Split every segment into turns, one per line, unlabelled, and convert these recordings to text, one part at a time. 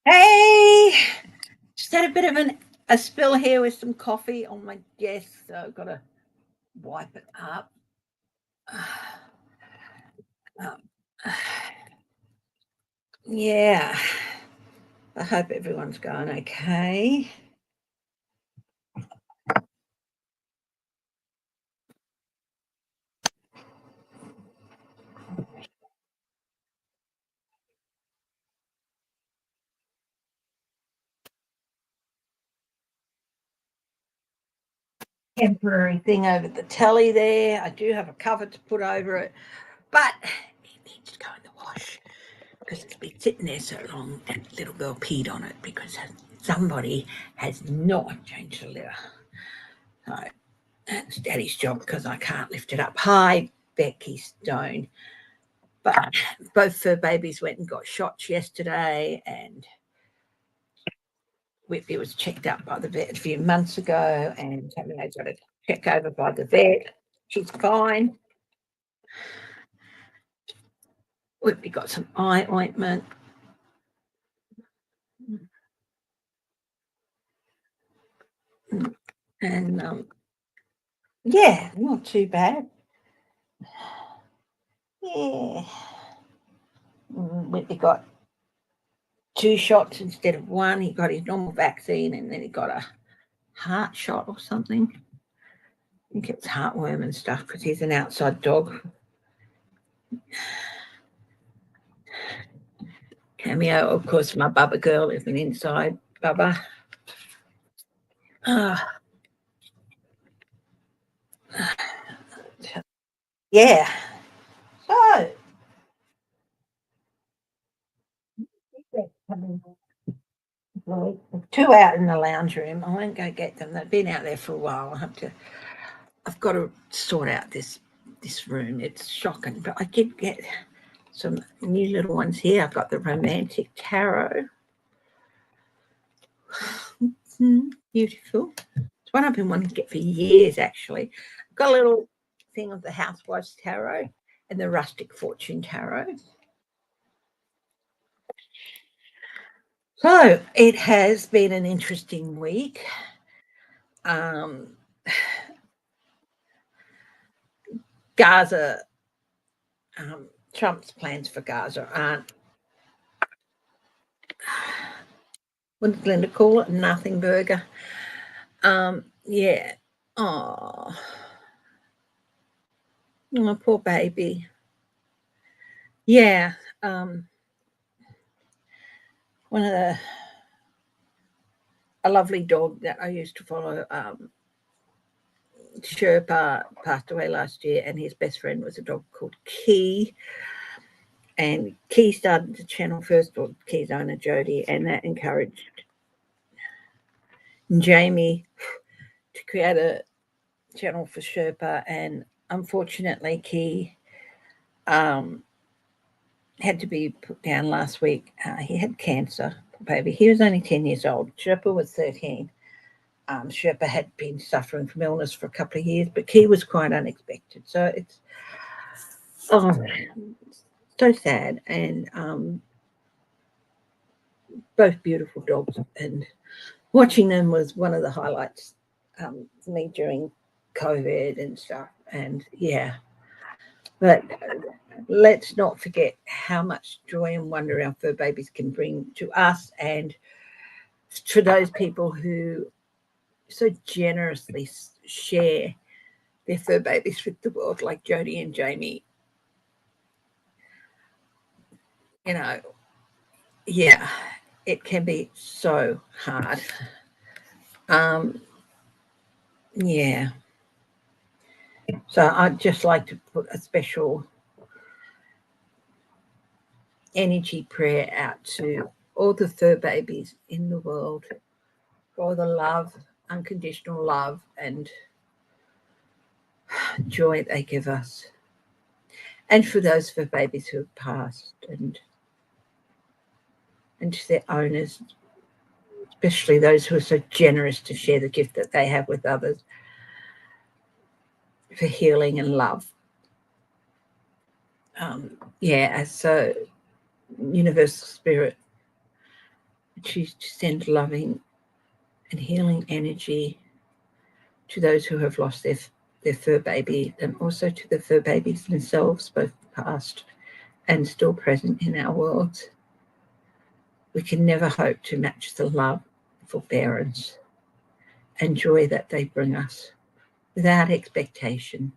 Hey, just had a bit of a spill here with some coffee on my desk, so I've got to wipe it up. Um, yeah, I hope everyone's going okay. Temporary thing over the telly there. I do have a cover to put over it, but it needs to go in the wash because it's been sitting there so long. That little girl peed on it because somebody has not changed the litter. So that's Daddy's job because I can't lift it up high. Becky Stone. But both fur babies went and got shots yesterday, and Whitby was checked out by the vet a few months ago, and Tamina's got a check over by the vet. She's fine. Whitby got some eye ointment. And yeah, not too bad. Yeah. Whitby got 2 shots instead of 1. He got his normal vaccine and then he got a heart shot or something. I think it's heartworm and stuff because he's an outside dog. Cameo, of course, my Bubba girl is an inside Bubba. Yeah. So, 2 out in the lounge room. I won't go get them. They've been out there for a while. I've got to sort out this room. It's shocking, but I did get some new little ones here. I've got the romantic tarot. Beautiful. It's one I've been wanting to get for years, actually. I've got a little thing of the Housewives Tarot and the Rustic Fortune Tarot. So it has been an interesting week. Gaza, Trump's plans for Gaza aren't, what did Linda call it? Nothing burger. Yeah. Oh, poor baby. Yeah. One of a lovely dog that I used to follow, Sherpa, passed away last year, and his best friend was a dog called Key. And Key started the channel first, or Key's owner, Jody, and that encouraged Jamie to create a channel for Sherpa. And unfortunately, Key had to be put down last week. He had cancer, baby. He was only 10 years old. Sherpa was 13. Sherpa had been suffering from illness for a couple of years, but Key was quite unexpected. So it's so sad. And both beautiful dogs. And watching them was one of the highlights for me during COVID and stuff. And yeah, but let's not forget how much joy and wonder our fur babies can bring to us and to those people who so generously share their fur babies with the world, like Jody and Jamie. You know, yeah, it can be so hard. Yeah. So I'd just like to put a special energy prayer out to all the fur babies in the world for all the love, unconditional love, and joy they give us. And for those fur babies who have passed, and to their owners, especially those who are so generous to share the gift that they have with others, for healing and love. Yeah, so universal spirit, choose to send loving and healing energy to those who have lost their fur baby, and also to the fur babies themselves, both past and still present in our worlds. We can never hope to match the love, forbearance, and joy that they bring us without expectation.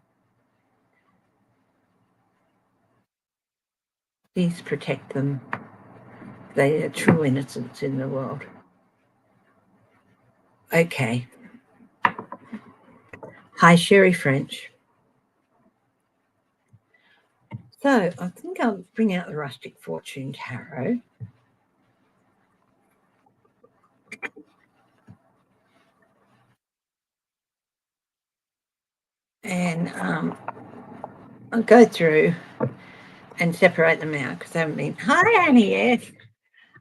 Please protect them. They are true innocence in the world. Okay. Hi, Sherry French. So I think I'll bring out the Rustic Fortune Tarot. And I'll go through and separate them out because I haven't been. Hi, Annie. Yes,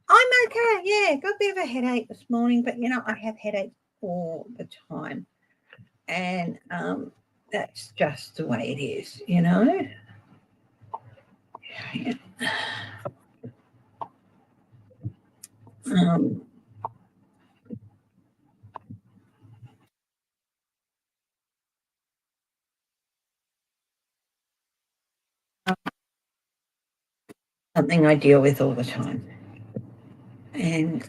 I'm okay. Yeah, got a bit of a headache this morning, but I have headaches all the time, and that's just the way it is. Yeah. Something I deal with all the time, and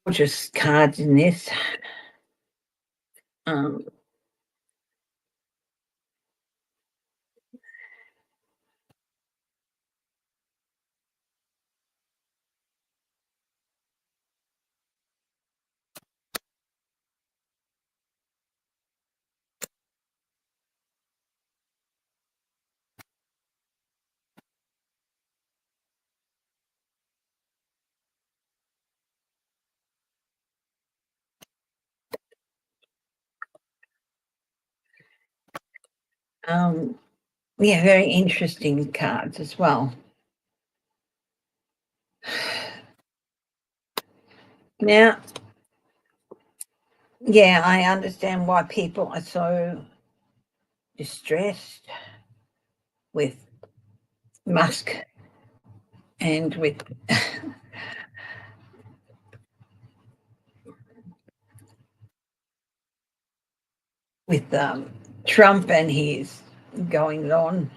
gorgeous cards in this. Yeah, very interesting cards as well. Now, yeah, I understand why people are so distressed with Musk and with Trump and his goings on.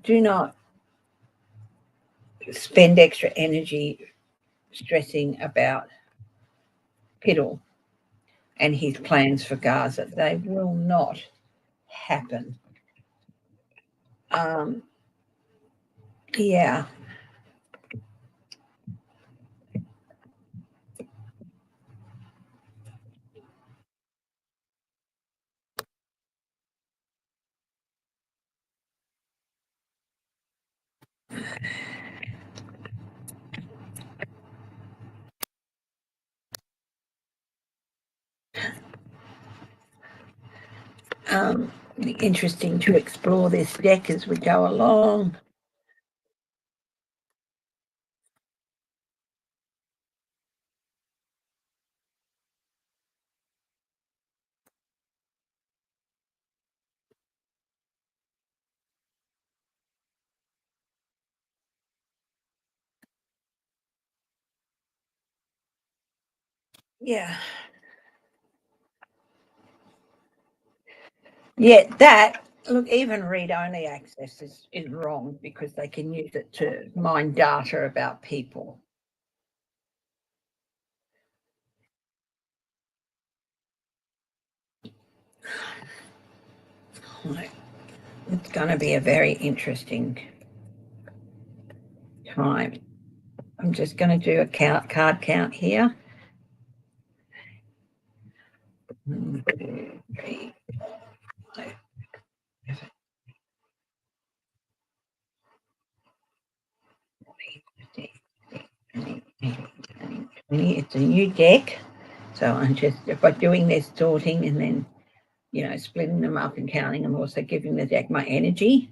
Do not spend extra energy stressing about Piddle and his plans for Gaza. They will not happen. Yeah. Interesting to explore this deck as we go along. Yeah. Yeah, that look, even read-only access is wrong because they can use it to mine data about people. It's going to be a very interesting time. I'm just going to do a card count here. 1, 2, 3, 4, 5, 7, 8, 19, 20. It's a new deck, so I'm just by doing this sorting and then splitting them up and counting. I'm also giving the deck my energy.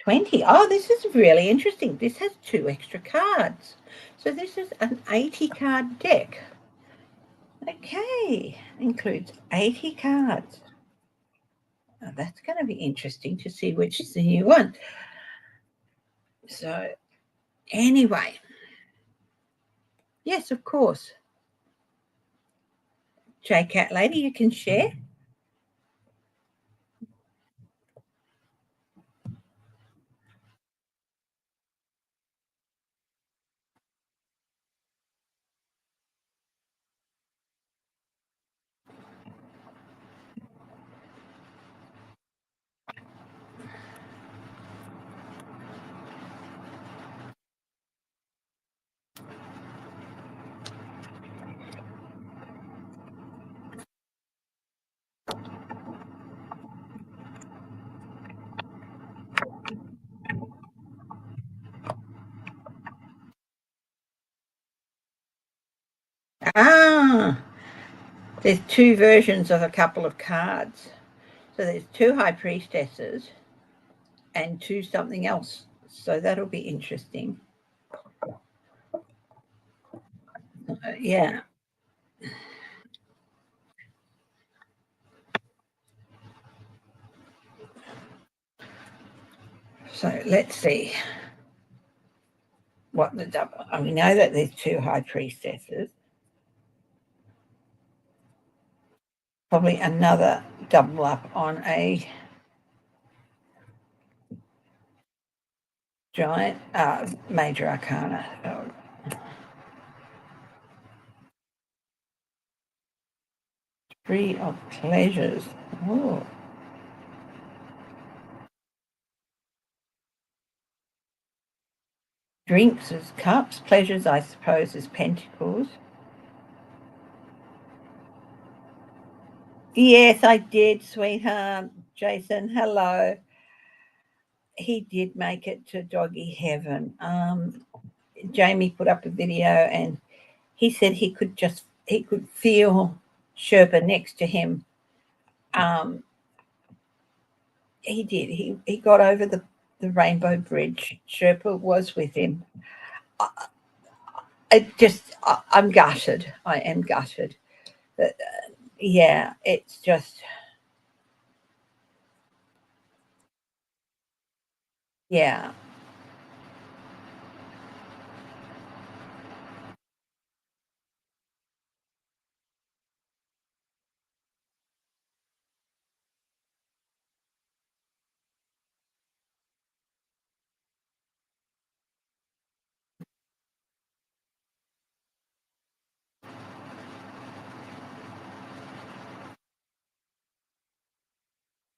20. Oh, this is really interesting. This has 2 extra cards. So this is an 80 card deck. Okay, includes 80 cards. Now that's going to be interesting to see which is the new one. So anyway, yes, of course. J-Cat Lady, you can share. Ah, there's 2 versions of a couple of cards. So there's 2 High Priestesses and 2 something else. So that'll be interesting. Yeah. So let's see what the double. We know that there's 2 High Priestesses. Probably another double up on a giant major arcana. So 3 of pleasures. Oh. Drinks as cups, pleasures, I suppose, as pentacles. Yes, I did, sweetheart. Jason, hello. He did make it to doggy heaven. Jamie put up a video and he said he could feel Sherpa next to him. He did. He got over the Rainbow Bridge. Sherpa was with him. I'm gutted. I am gutted. But, yeah, it's just, yeah.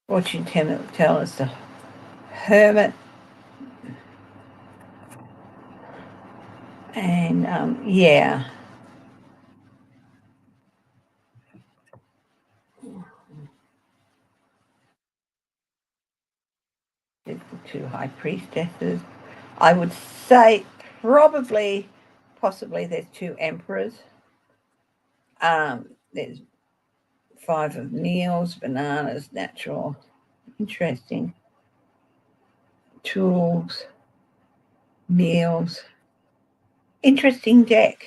Fortune tell us the Hermit. And, yeah. There's the 2 High Priestesses. I would say possibly there's 2 Emperors. There's 5 of meals, bananas, natural. Interesting. Tools, meals. Interesting deck.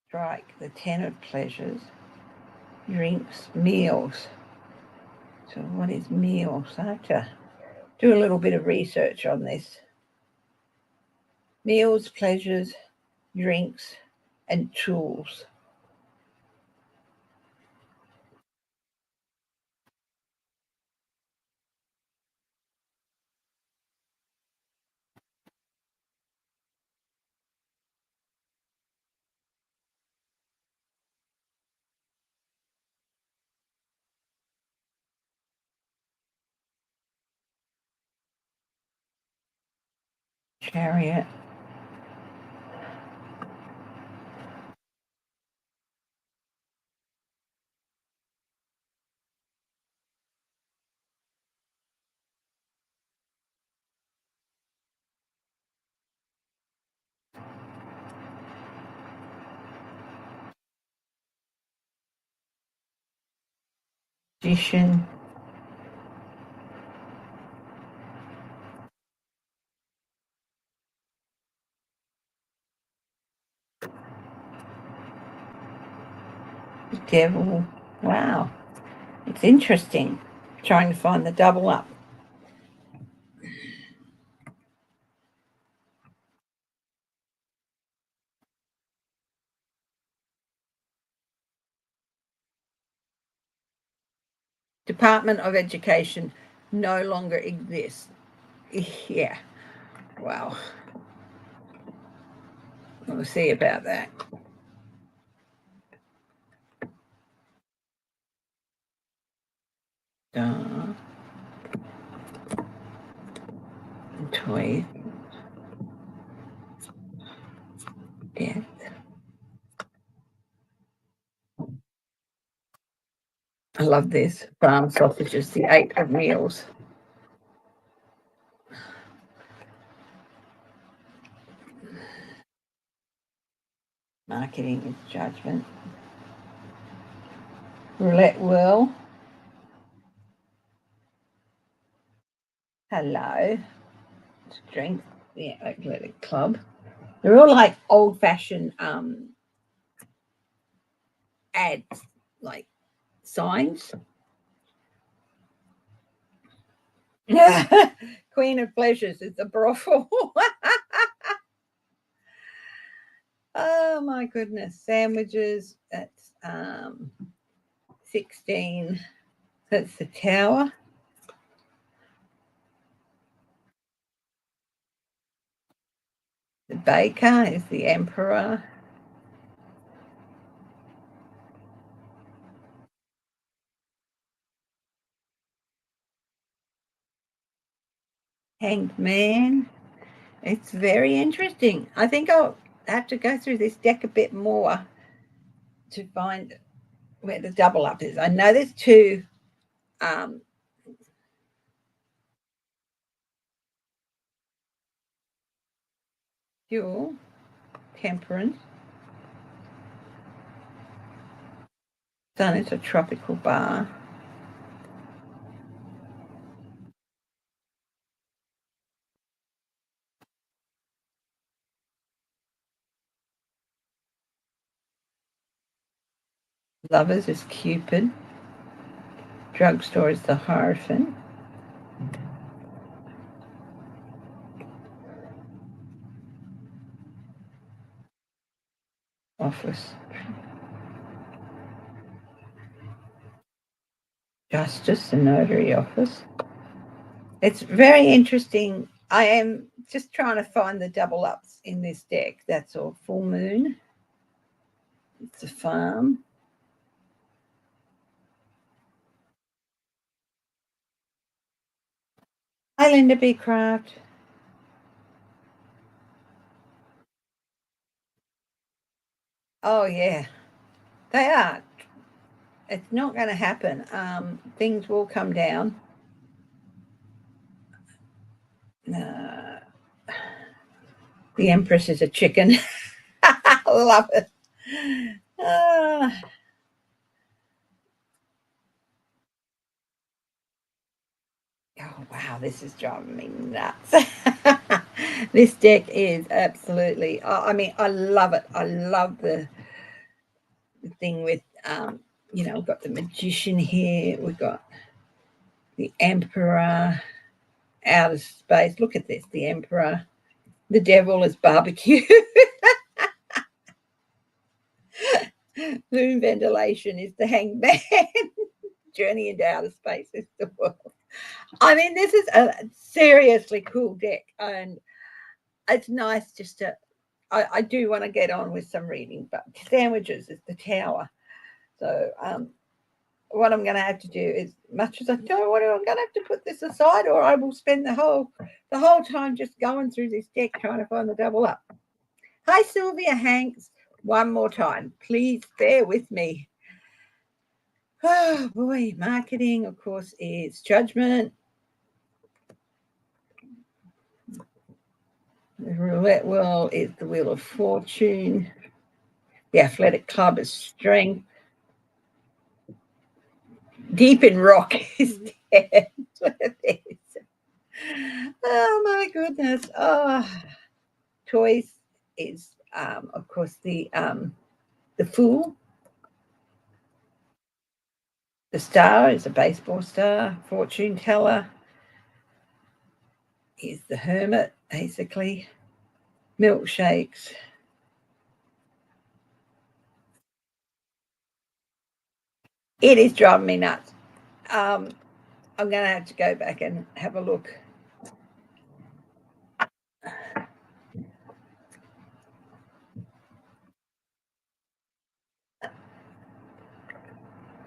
Strike the 10 of pleasures. Drinks, meals. So what is meals? I have to do a little bit of research on this. Meals, pleasures, drinks, and tools. Chariot. Magician. The devil. Wow. It's interesting trying to find the double up. Department of Education no longer exists. Yeah. Wow. We'll see about that. Toy. Yeah. I love this. Farm sausages, the 8 of meals. Marketing is judgment. Roulette wheel. Hello. Strength. Yeah, athletic club. They're all like old fashioned ads, like signs. Queen of Pleasures is the brothel. Oh my goodness. Sandwiches. That's 16. That's the tower. The baker is the emperor. Hanged man. It's very interesting. I think I'll have to go through this deck a bit more to find where the double up is. I know there's two. Fuel, temperance. Sun is a tropical bar. Lovers is Cupid. Drugstore is the Hierophant. Office. Justice, the notary office. It's very interesting. I am just trying to find the double ups in this deck. That's all. Full moon. It's a farm. Islander Bee Craft. Oh yeah, they are. It's not going to happen. Things will come down. Uh, the Empress is a chicken. I love it. Uh, oh wow, this is driving me nuts. This deck is absolutely. I mean, I love it. I love the thing with we've got the Magician here. We've got the Emperor, outer space. Look at this. The Emperor. The Devil is barbecue. Moon ventilation is the hangman. Journey into outer space is the world. I mean, this is a seriously cool deck, and it's nice just to. I do want to get on with some reading, but sandwiches is the tower. So what I'm going to have to do is, much as I don't want to, I'm going to have to put this aside, or I will spend the whole time just going through this deck trying to find the double up. Hi, Sylvia Hanks. One more time, please bear with me. Oh boy, marketing, of course, is judgment. The roulette wheel is the wheel of fortune. The athletic club is strength. Deep in rock is death. Oh my goodness. Oh, toys is of course the fool. The star is a baseball star. Fortune teller is the hermit, basically. Milkshakes. It is driving me nuts. I'm going to have to go back and have a look.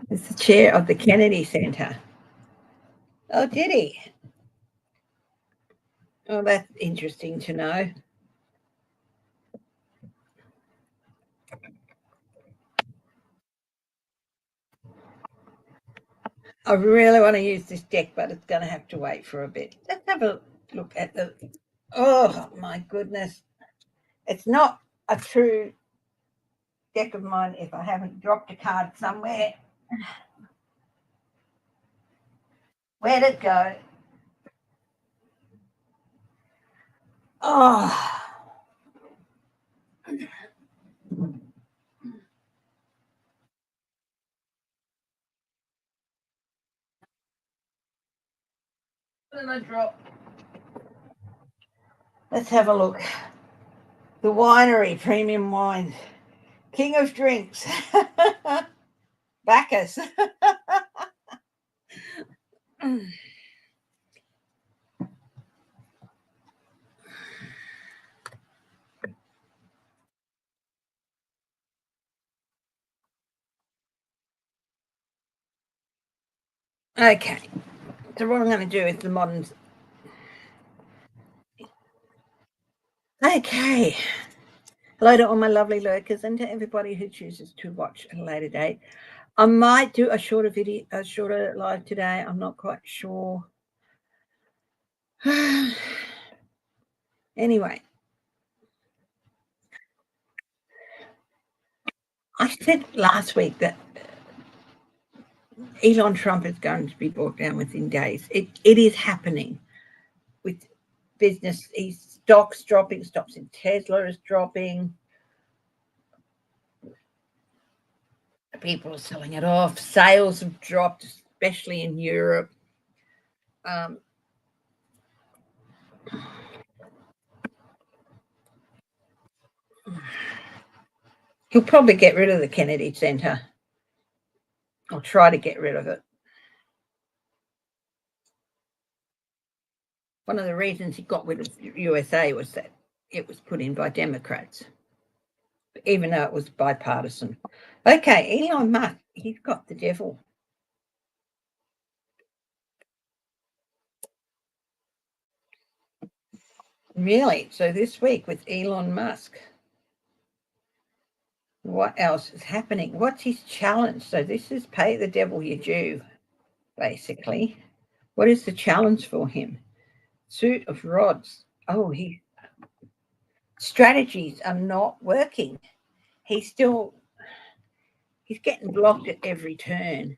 It's the chair of the Kennedy Center. Oh, did he? Oh, that's interesting to know. I really want to use this deck, but it's going to have to wait for a bit. Let's have a look at the. Oh, my goodness. It's not a true deck of mine if I haven't dropped a card somewhere. Where'd it go? Oh. What did I drop? Let's have a look. The winery, premium wines. King of drinks. Bacchus. Okay. So what I'm going to do is the moderns. Okay. Hello to all my lovely lurkers and to everybody who chooses to watch at a later date. I might do a shorter video, a shorter live today. I'm not quite sure. Anyway, I said last week that Elon Trump is going to be brought down within days. It is happening with business. His stocks dropping, stocks in Tesla is dropping. People are selling it off. Sales have dropped, especially in Europe. He'll probably get rid of the Kennedy Center, or try to get rid of it. One of the reasons he got rid of USA was that it was put in by Democrats, even though it was bipartisan. Okay, Elon Musk, he's got the devil. Really? So this week with Elon Musk, what else is happening? What's his challenge? So this is pay the devil your due, basically. What is the challenge for him? Suit of rods. Oh, strategies are not working. He's getting blocked at every turn.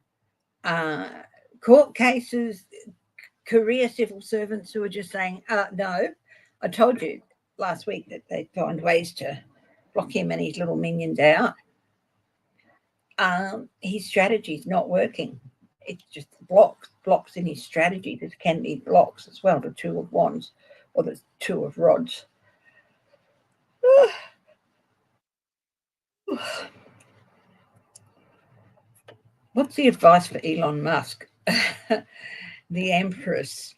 Court cases, career civil servants who are just saying, no, I told you last week that they'd find ways to block him and his little minions out. His strategy's not working. It's just blocks in his strategy. There can be blocks as well, the two of wands or the two of rods. What's the advice for Elon Musk? The Empress.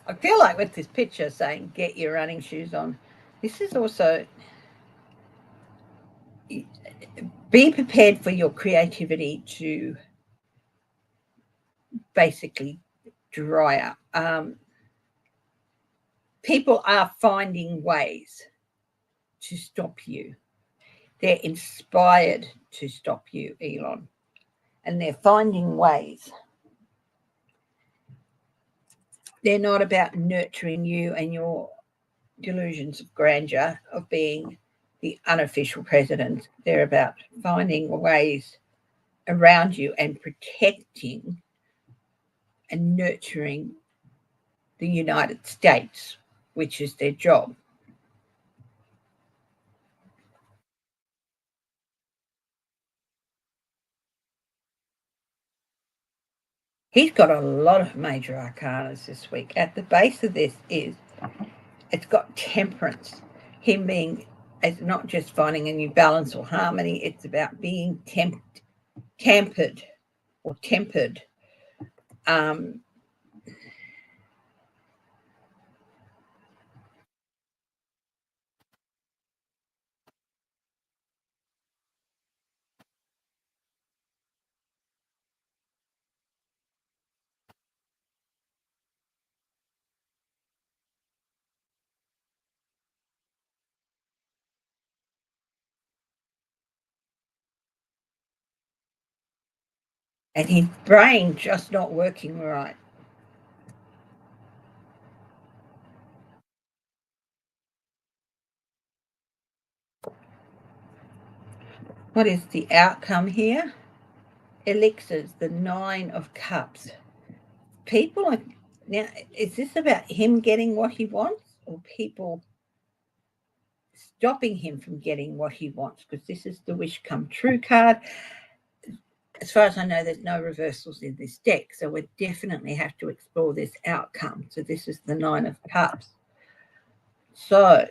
I feel like with this picture saying, get your running shoes on, this is also, be prepared for your creativity to basically dry up. People are finding ways to stop you. They're inspired to stop you, Elon, and they're finding ways. They're not about nurturing you and your delusions of grandeur of being the unofficial president. They're about finding ways around you and protecting and nurturing the United States, which is their job. He's got a lot of major arcanas this week. At the base of this is it's got temperance. Him being, it's not just finding a new balance or harmony, it's about being tempered or tempered. Um, and his brain just not working right. What is the outcome here? Elixirs, the 9 of Cups. People are, now, is this about him getting what he wants or people stopping him from getting what he wants? Because this is the wish come true card. As far as I know, there's no reversals in this deck, so we definitely have to explore this outcome. So this is the 9 of Cups. So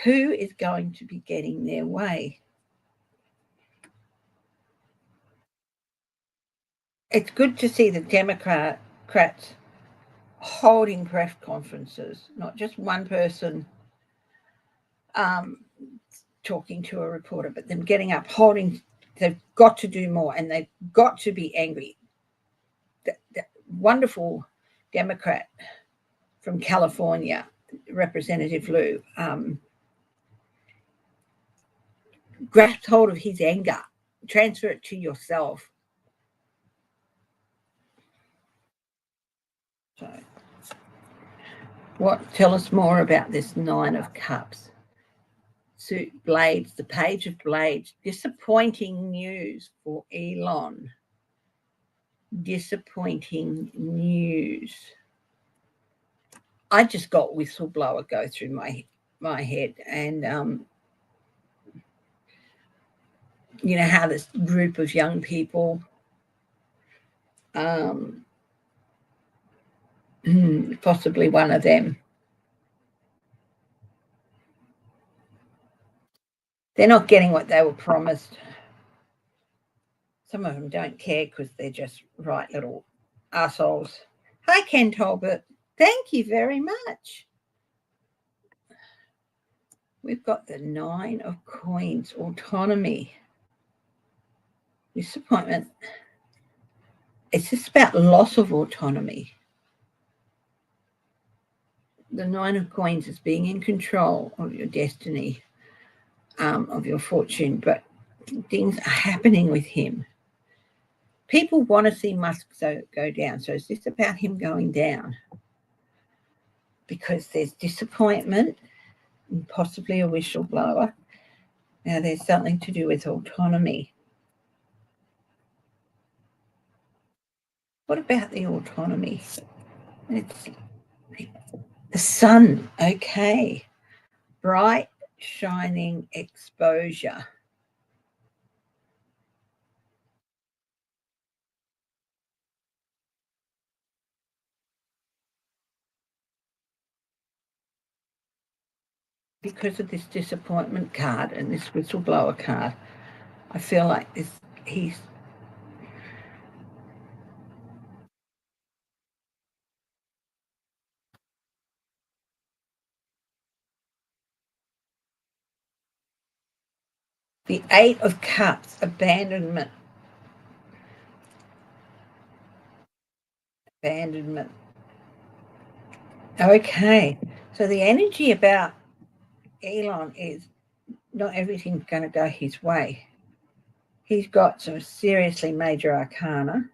who is going to be getting their way? It's good to see the Democrats holding press conferences, not just one person talking to a reporter, but them getting up, holding. They've got to do more, and they've got to be angry. The wonderful Democrat from California, Representative Lou, grasp hold of his anger, transfer it to yourself. So, tell us more about this 9 of Cups. Suit Blades, the Page of Blades. Disappointing news for Elon. Disappointing news. I just got whistleblower go through my head, and you know how this group of young people, possibly one of them, they're not getting what they were promised. Some of them don't care because they're just right little assholes. Hi, Ken Tolbert. Thank you very much. We've got the 9 of Coins, autonomy, disappointment. It's just about loss of autonomy. The 9 of Coins is being in control of your destiny, of your fortune, but things are happening with him. People want to see Musk go down. So is this about him going down? Because there's disappointment and possibly a whistleblower. Now there's something to do with autonomy. What about the autonomy? It's the sun. Okay. Bright, shining exposure. Because of this disappointment card and this whistleblower card, I feel like he's the 8 of Cups, abandonment. Abandonment. Okay. So the energy about Elon is not everything's going to go his way. He's got some seriously major arcana.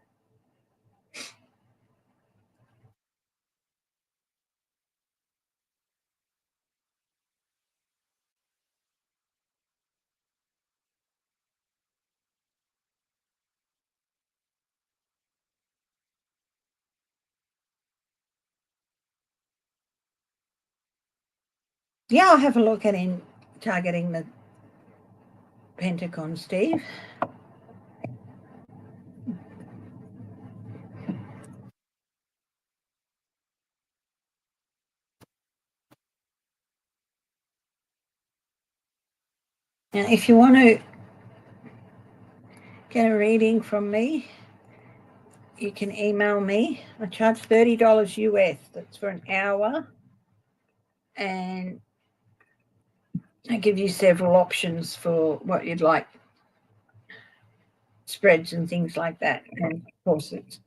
Yeah, I'll have a look at him targeting the Pentagon, Steve. Now, if you want to get a reading from me, you can email me. I charge $30 US. That's for an hour. And I give you several options for what you'd like, spreads and things like that. And of course, it's,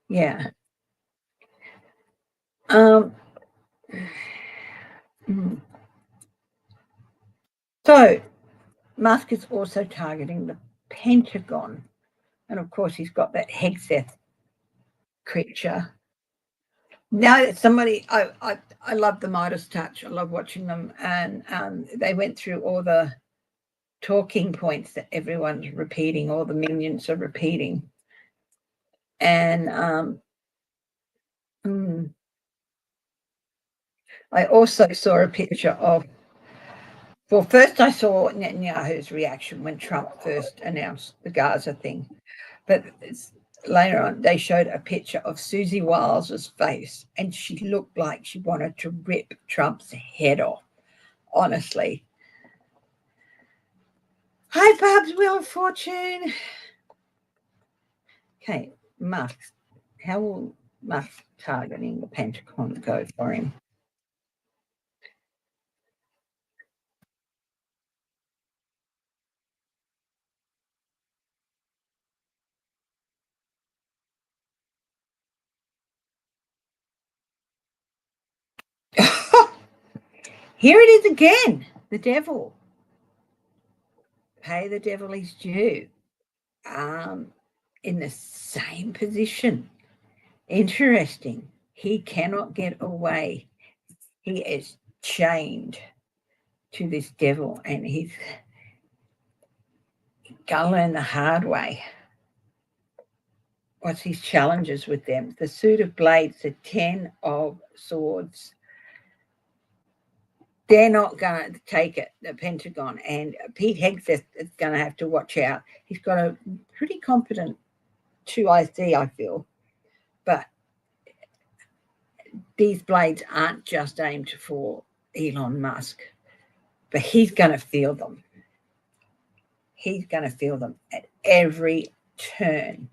yeah. So Musk is also targeting the Pentagon. And of course, he's got that Hegseth creature. Now, somebody, I love the Midas Touch. I love watching them. And they went through all the talking points that everyone's repeating, all the minions are repeating. And I also saw a picture of, well, first I saw Netanyahu's reaction when Trump first announced the Gaza thing. But later on, they showed a picture of Susie Wiles's face, and she looked like she wanted to rip Trump's head off, honestly. Hi, Babs, Wheel of Fortune. Okay, Musk. How will Musk targeting the Pentagon go for him? Here it is again, the devil. Pay the devil his due. In the same position. Interesting. He cannot get away. He is chained to this devil, and he's got to learn the hard way. What's his challenges with them? The suit of blades, the 10 of swords. They're not going to take it, the Pentagon. And Pete Hegseth is going to have to watch out. He's got a pretty competent 2IC, I feel. But these blades aren't just aimed for Elon Musk. But he's going to feel them. He's going to feel them at every turn.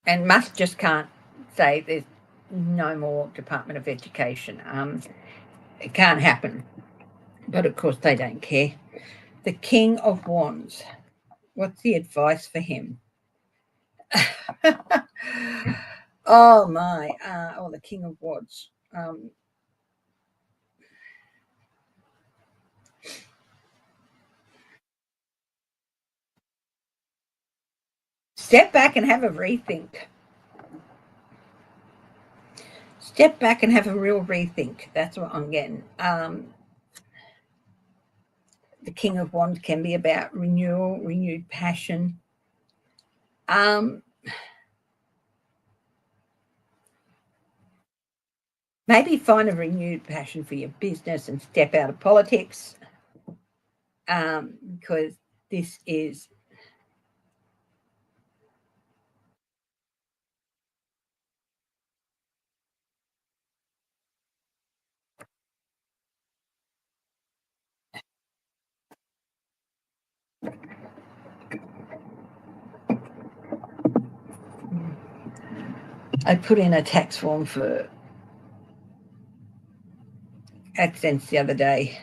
And Musk just can't say there's no more Department of Education. It can't happen. But of course, they don't care. The King of Wands. What's the advice for him? Oh, my. The King of Wands. Step back and have a rethink. Step back and have a real rethink. That's what I'm getting. The King of Wands can be about renewal, renewed passion. Maybe find a renewed passion for your business and step out of politics, because this is I put in a tax form for AdSense the other day,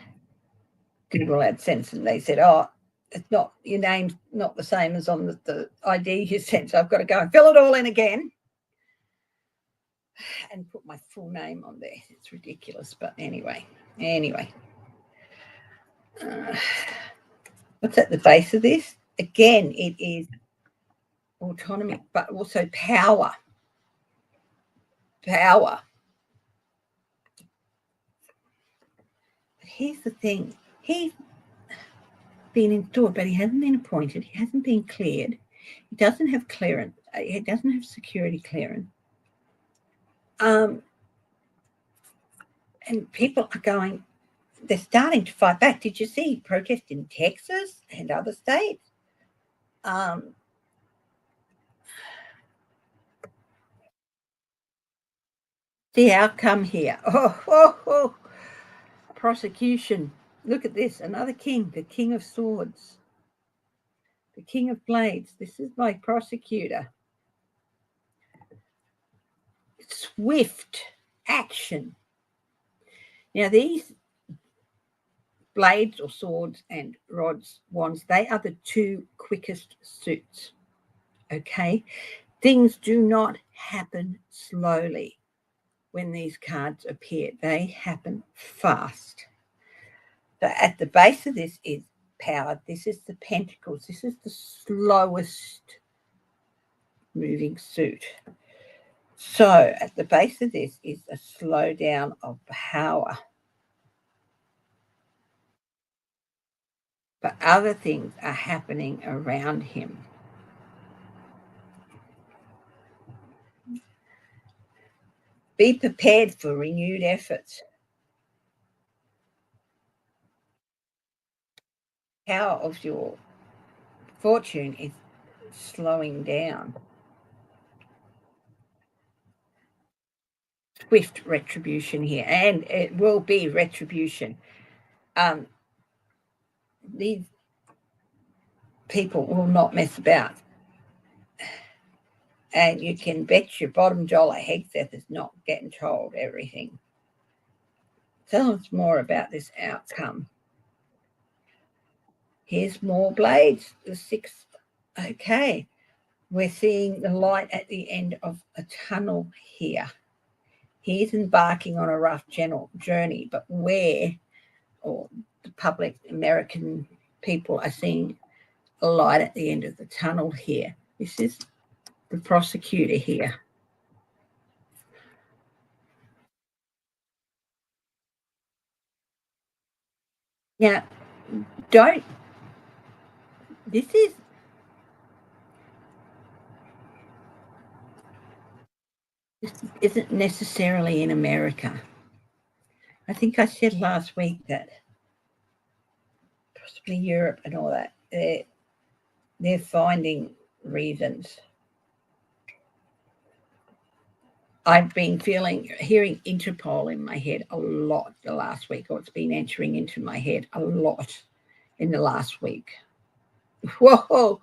Google AdSense, and they said, oh, it's not, your name's not the same as on the ID you sent, so I've got to go and fill it all in again and put my full name on there. It's ridiculous, but anyway. What's at the base of this? Again, it is autonomy, but also power. But here's the thing. He's been installed, but he hasn't been appointed. He hasn't been cleared. He doesn't have clearance. He doesn't have security clearance. And people are going, they're starting to fight back. Did you see protests in Texas and other states? The outcome here. Oh, prosecution. Look at this. Another king, the king of swords, the king of blades. This is my prosecutor. Swift action. Now, these blades or swords and rods, wands, they are the two quickest suits. Okay? Things do not happen slowly when these cards appear. They happen fast. So at the base of this is power. This is the pentacles. This is the slowest moving suit. So at the base of this is a slowdown of power. But other things are happening around him. Be prepared for renewed efforts. Power of your fortune is slowing down. Swift retribution here, and it will be retribution. These people will not mess about. And you can bet your bottom dollar Hegseth is not getting told everything. Tell us more about this outcome. Here's more blades, the sixth. Okay, we're seeing the light at the end of a tunnel here. He's embarking on a rough journey, but where, or the public American people are seeing a light at the end of the tunnel here. This is the prosecutor here. Now, this isn't necessarily in America. I think I said last week that possibly Europe and all that, they're finding reasons. I've been hearing Interpol in my head a lot the last week, or it's been entering into my head a lot in the last week. Whoa.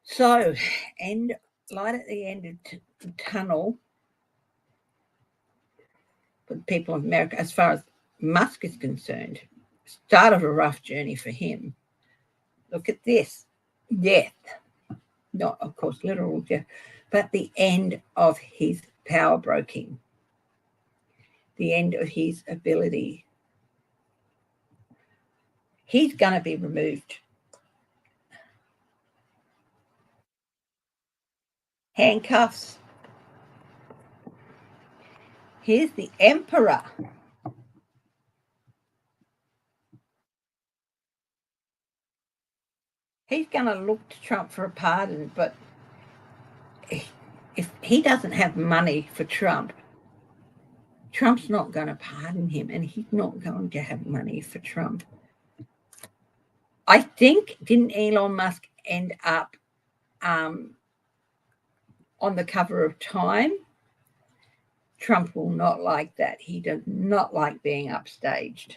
So, light at the end of the tunnel for the people of America, as far as Musk is concerned, start of a rough journey for him. Look at this. Death. Not, of course, literal death, but the end of his power broking, the end of his ability. He's going to be removed. Handcuffs. Here's the emperor. He's going to look to Trump for a pardon, but if he doesn't have money for Trump, Trump's not going to pardon him, and he's not going to have money for Trump. I think, didn't Elon Musk end up on the cover of Time? Trump will not like that. He does not like being upstaged.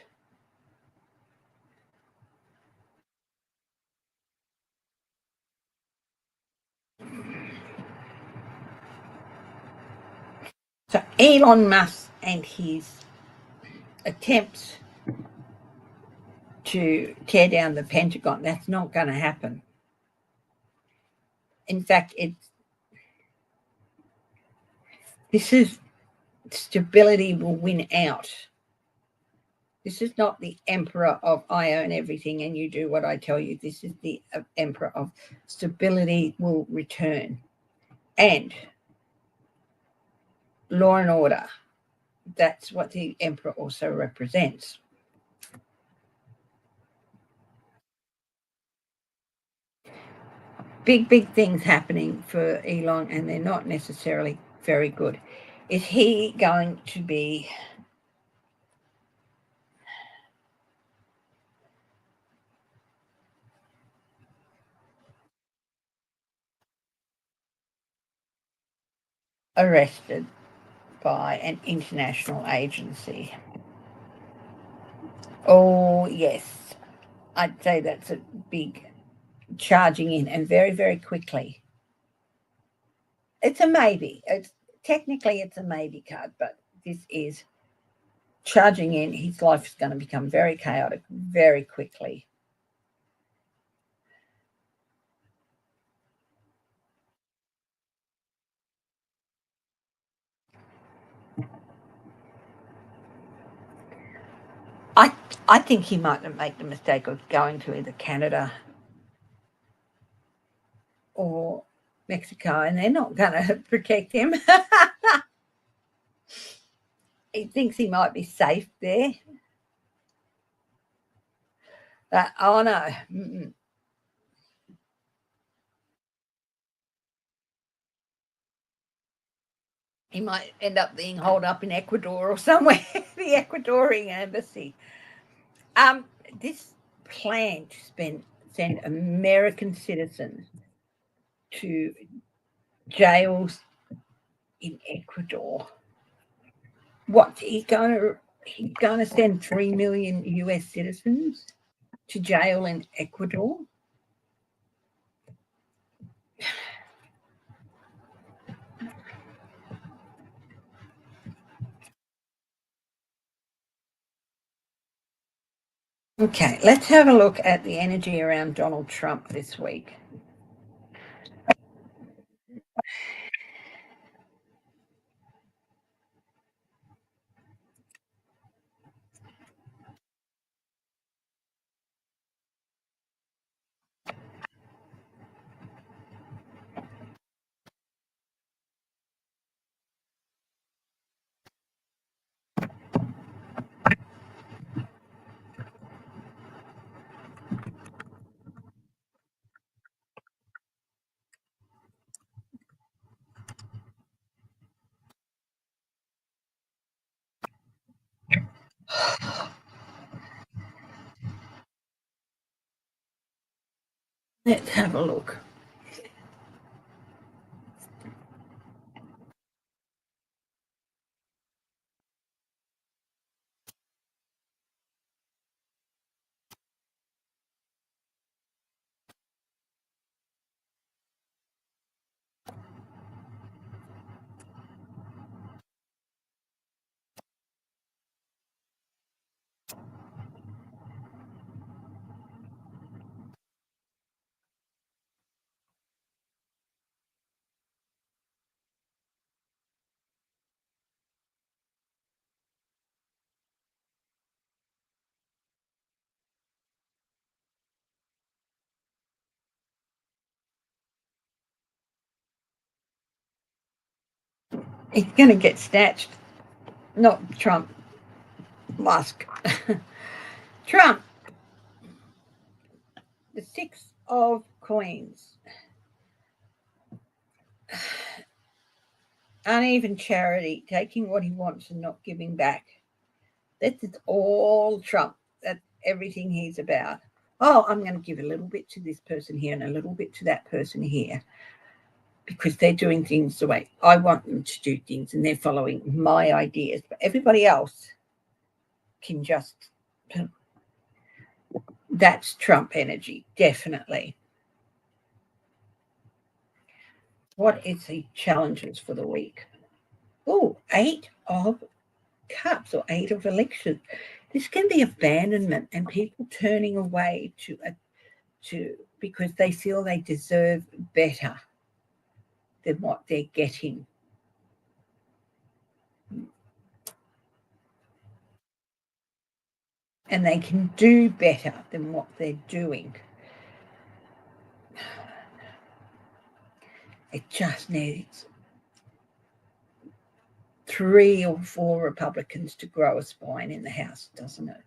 So Elon Musk and his attempts to tear down the Pentagon, that's not going to happen. In fact, this is stability will win out. This is not the emperor of I own everything and you do what I tell you. This is the emperor of stability will return. And law and order. That's what the emperor also represents. big things happening for Elon, and they're not necessarily very good. Is he going to be arrested by an international agency? Oh, yes. I'd say that's a big charging in, and very, very quickly. It's a maybe. It's a maybe card, but this is charging in. His life is going to become very chaotic very quickly. I I think he might make the mistake of going to either Canada or Mexico, and they're not going to protect him. He thinks he might be safe there. Oh no. Mm-mm. He might end up being holed up in Ecuador or somewhere, the Ecuadorian embassy. Um, this plan to send American citizens to jails in Ecuador. What he's going to send 3 million US citizens to jail in Ecuador? Okay, let's have a look at the energy around Donald Trump this week. Let's have a look. He's going to get snatched. Not Trump, Musk. Trump, the Six of Coins. Uneven charity, taking what he wants and not giving back. That's all Trump. That's everything he's about. Oh, I'm going to give a little bit to this person here and a little bit to that person here because they're doing things the way I want them to do things and they're following my ideas. But everybody else can just. That's Trump energy, definitely. What is the challenges for the week? Oh, 8 of Cups or 8 of Elections. This can be abandonment and people turning away to because they feel they deserve better than what they're getting. And they can do better than what they're doing. It just needs 3 or 4 Republicans to grow a spine in the House, doesn't it?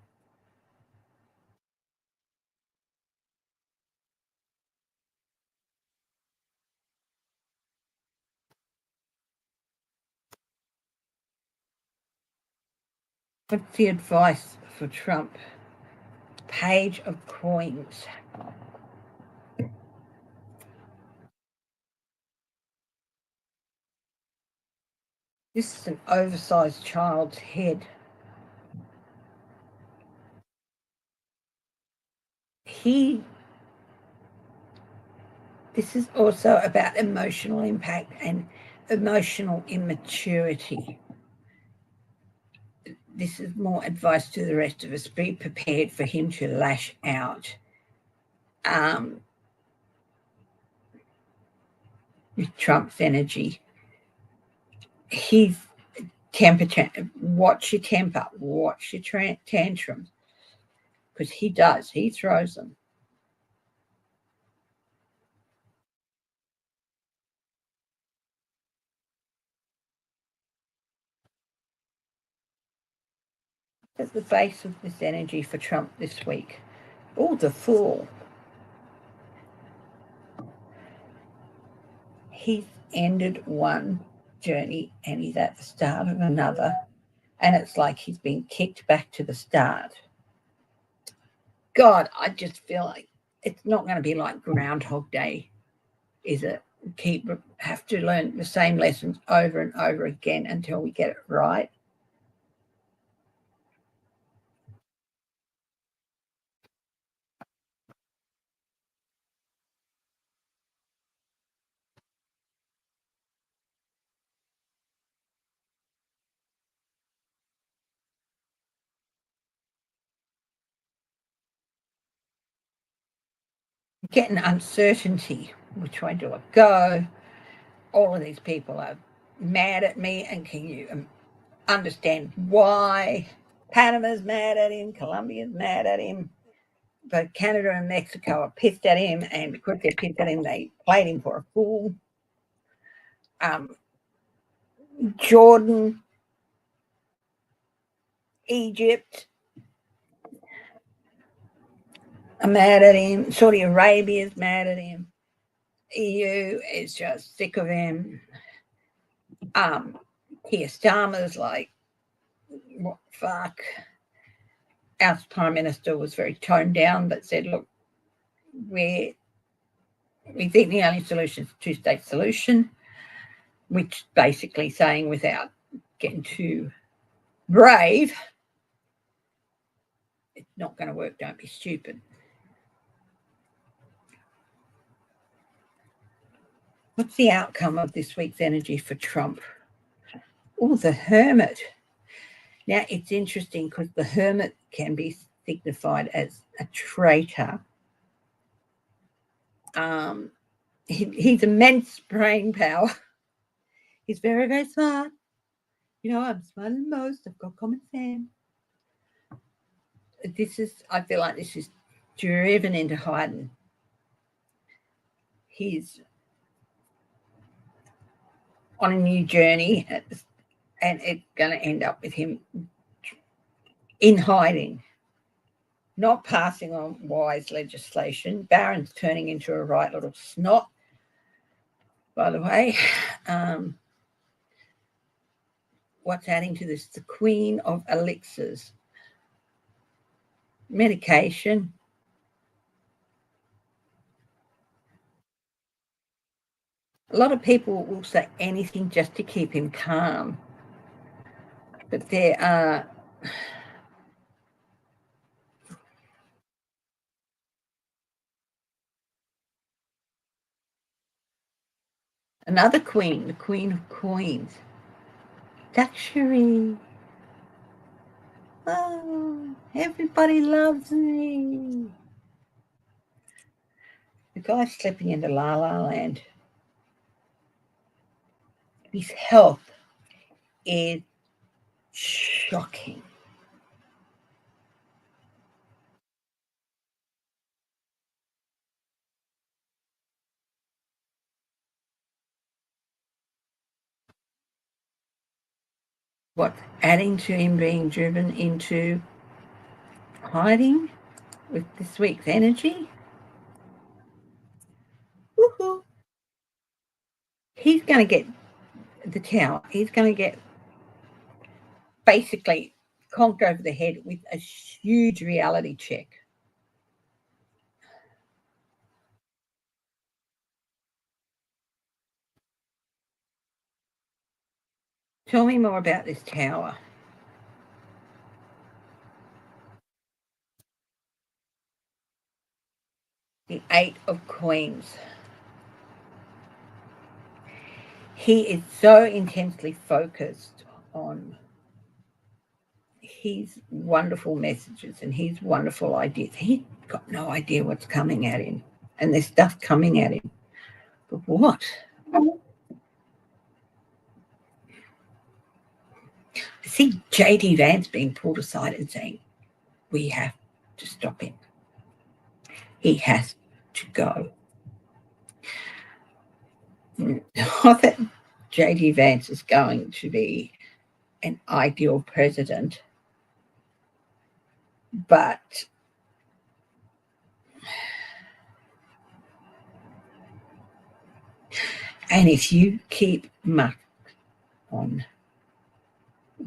What's the advice for Trump? Page of coins. This is an oversized child's head. This is also about emotional impact and emotional immaturity. This is more advice to the rest of us. Be prepared for him to lash out. With Trump's energy. His temper, watch your temper, watch your tantrums, because he throws them. At the base of this energy for Trump this week. Oh, the Fool. He's ended one journey and he's at the start of another, and it's like he's been kicked back to the start. God, I just feel like it's not going to be like Groundhog Day, is it? Have to learn the same lessons over and over again until we get it right. Getting uncertainty. Which way do I go? All of these people are mad at me, and can you understand why? Panama's mad at him, Colombia's mad at him, but Canada and Mexico are pissed at him, and because they're pissed at him, they played him for a fool. Jordan, Egypt are mad at him. Saudi Arabia is mad at him. EU is just sick of him. Keir Starmer's like, what the fuck? Our Prime Minister was very toned down, but said, look, we think the only solution is a two-state solution, which basically saying, without getting too brave, it's not going to work, don't be stupid. What's the outcome of this week's energy for Trump? Oh, the Hermit. Now, it's interesting because the Hermit can be signified as a traitor. He's immense brain power. He's very, very smart. You know, I'm smarter than most. I've got common sense. I feel like this is driven into hiding. He's on a new journey, and it's going to end up with him in hiding, not passing on wise legislation. Barron's turning into a right little snot, by the way. What's adding to this? The Queen of Elixirs. Medication. A lot of people will say anything just to keep him calm. But there are another queen, the Queen of Coins. Luxury. Oh, everybody loves me. The guy's slipping into La La Land. His health is shocking. What's adding to him being driven into hiding with this week's energy? Woohoo! He's going to get the tower. He's going to get basically conked over the head with a huge reality check. Tell me more about this tower. The Eight of Queens. He is so intensely focused on his wonderful messages and his wonderful ideas. He's got no idea what's coming at him. And there's stuff coming at him. But what? I see JD Vance being pulled aside and saying, we have to stop him. He has to go. Not that JD Vance is going to be an ideal president, but and if you keep muck on,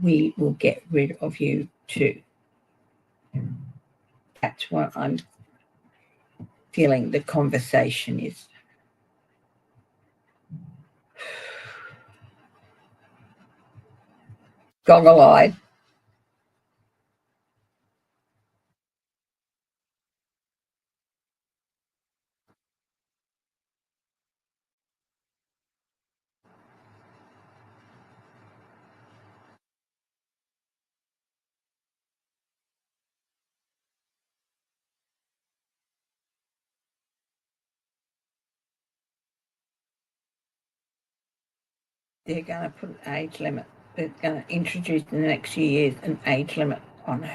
we will get rid of you too. That's what I'm feeling the conversation is. Goggle-eyed. They're going to put an age limit. They're going to introduce in the next few years an age limit on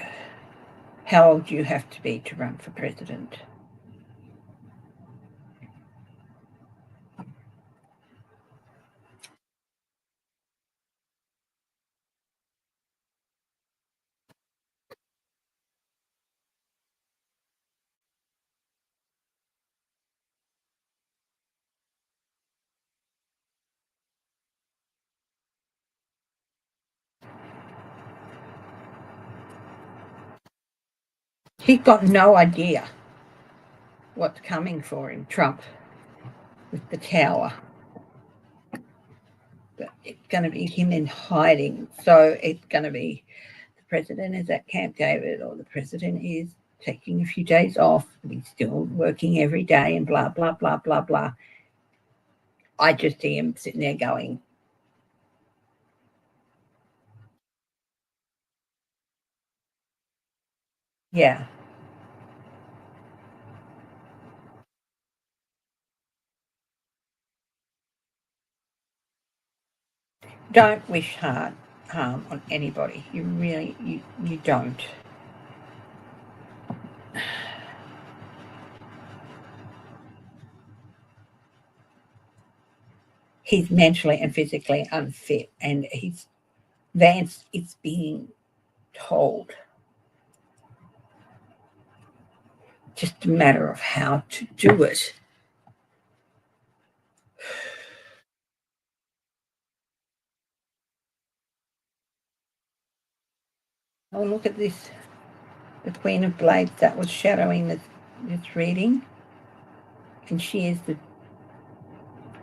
how old you have to be to run for president. He's got no idea what's coming for him, Trump, with the tower. But it's going to be him in hiding. So it's going to be the president is at Camp David, or the president is taking a few days off, but he's still working every day and blah, blah, blah, blah, blah. I just see him sitting there going, yeah. Don't wish harm on anybody. You really, you don't. He's mentally and physically unfit, and Vance is being told. Just a matter of how to do it. Oh, look at this. The Queen of Blades, that was shadowing this reading. And she is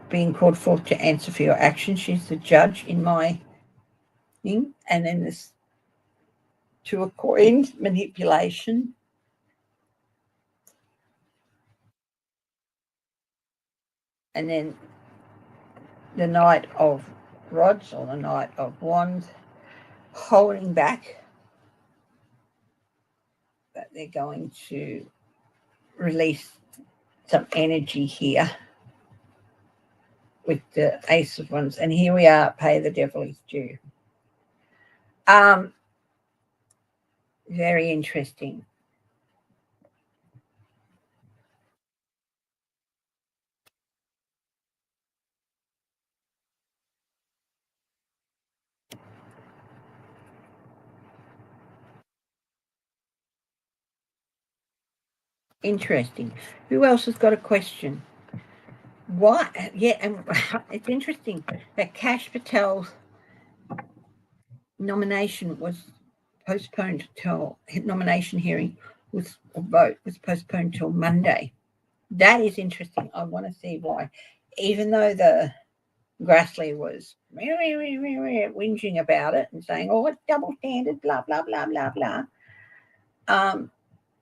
being called forth to answer for your actions. She's the judge in my thing. And then this Two of Coins, manipulation. And then the Knight of Rods, or the Knight of Wands, holding back. But they're going to release some energy here with the Ace of Wands. And here we are, pay the devil his due. Very interesting. Interesting. Who else has got a question? Why? Yeah, and it's interesting that Kash Patel's nomination was postponed till nomination hearing vote was postponed till Monday. That is interesting. I want to see why. Even though the Grassley was whinging about it and saying, oh, it's double standard, blah, blah, blah, blah, blah.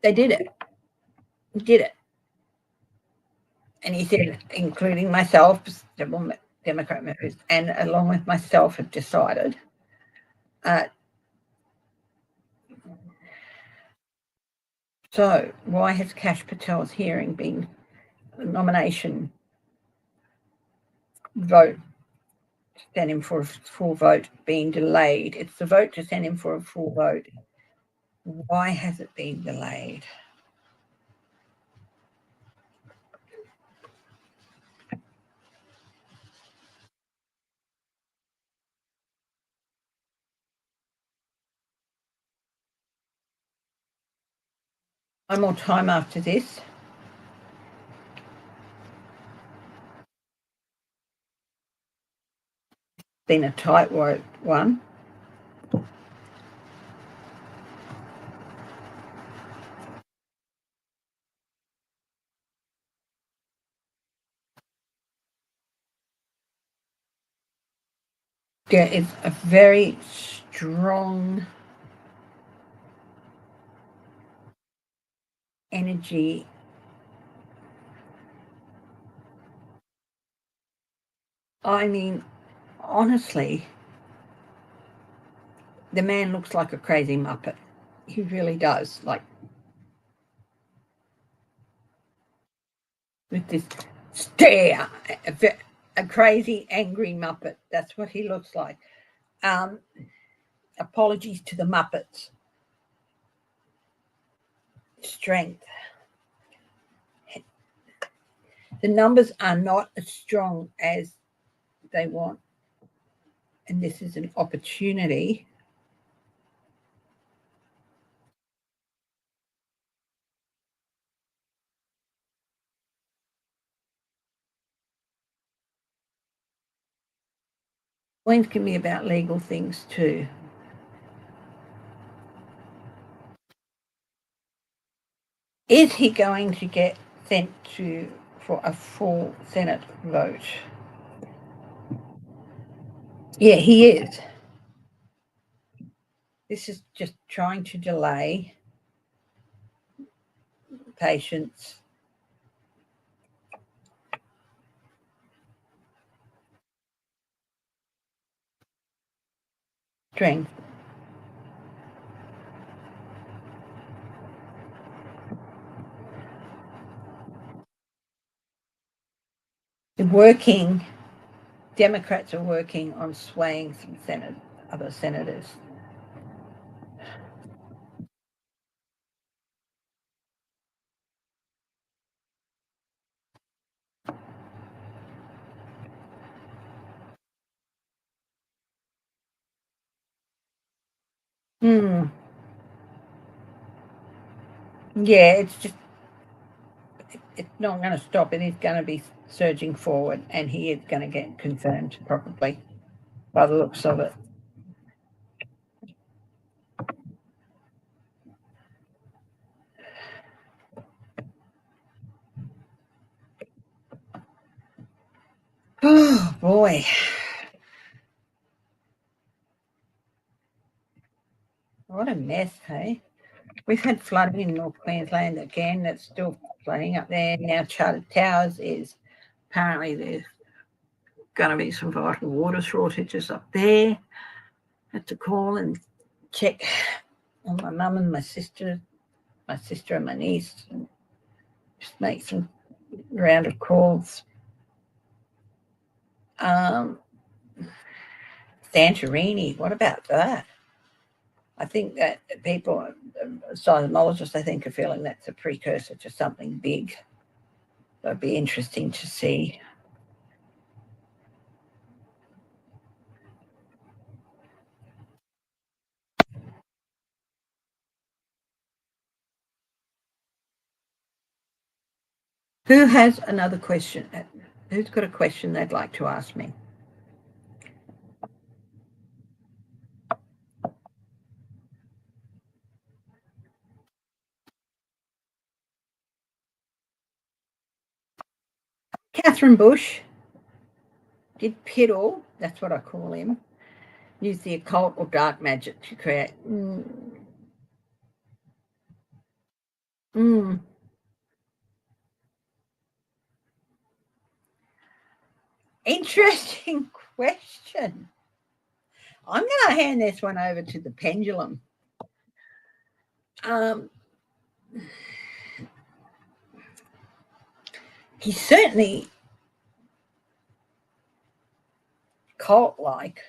They did it. And he said, including myself, several Democrat members, and along with myself, have decided so why has Kash Patel's hearing been nomination vote to send him for a full vote being delayed? It's the vote to send him for a full vote. Why has it been delayed? One more time after this. Been a tight one. There is a very strong energy. I mean, honestly, the man looks like a crazy Muppet. He really does. Like, with this stare, a crazy, angry Muppet. That's what he looks like. Apologies to the Muppets. Strength. The numbers are not as strong as they want. And this is an opportunity Wins can be about legal things too. Is he going to get sent to for a full Senate vote? Yeah, he is. This is just trying to delay patience. Strength. Democrats are working on swaying some other senators. Yeah, it's not going to stop. It is going to be surging forward, and he is going to get confirmed probably by the looks of it. Oh boy. What a mess, hey? We've had flooding in North Queensland again. That's still flooding up there. Now Chartered Towers is apparently there's going to be some vital water shortages up there. Had to call and check on my mum and my sister and my niece, and just make some round of calls. Santorini, what about that? I think that people, seismologists, I think, are feeling that's a precursor to something big. It'd be interesting to see. Who has another question? Who's got a question they'd like to ask me? Catherine Bush, did Piddle, that's what I call him, use the occult or dark magic to create? Interesting question. I'm going to hand this one over to the pendulum. He's certainly cult-like.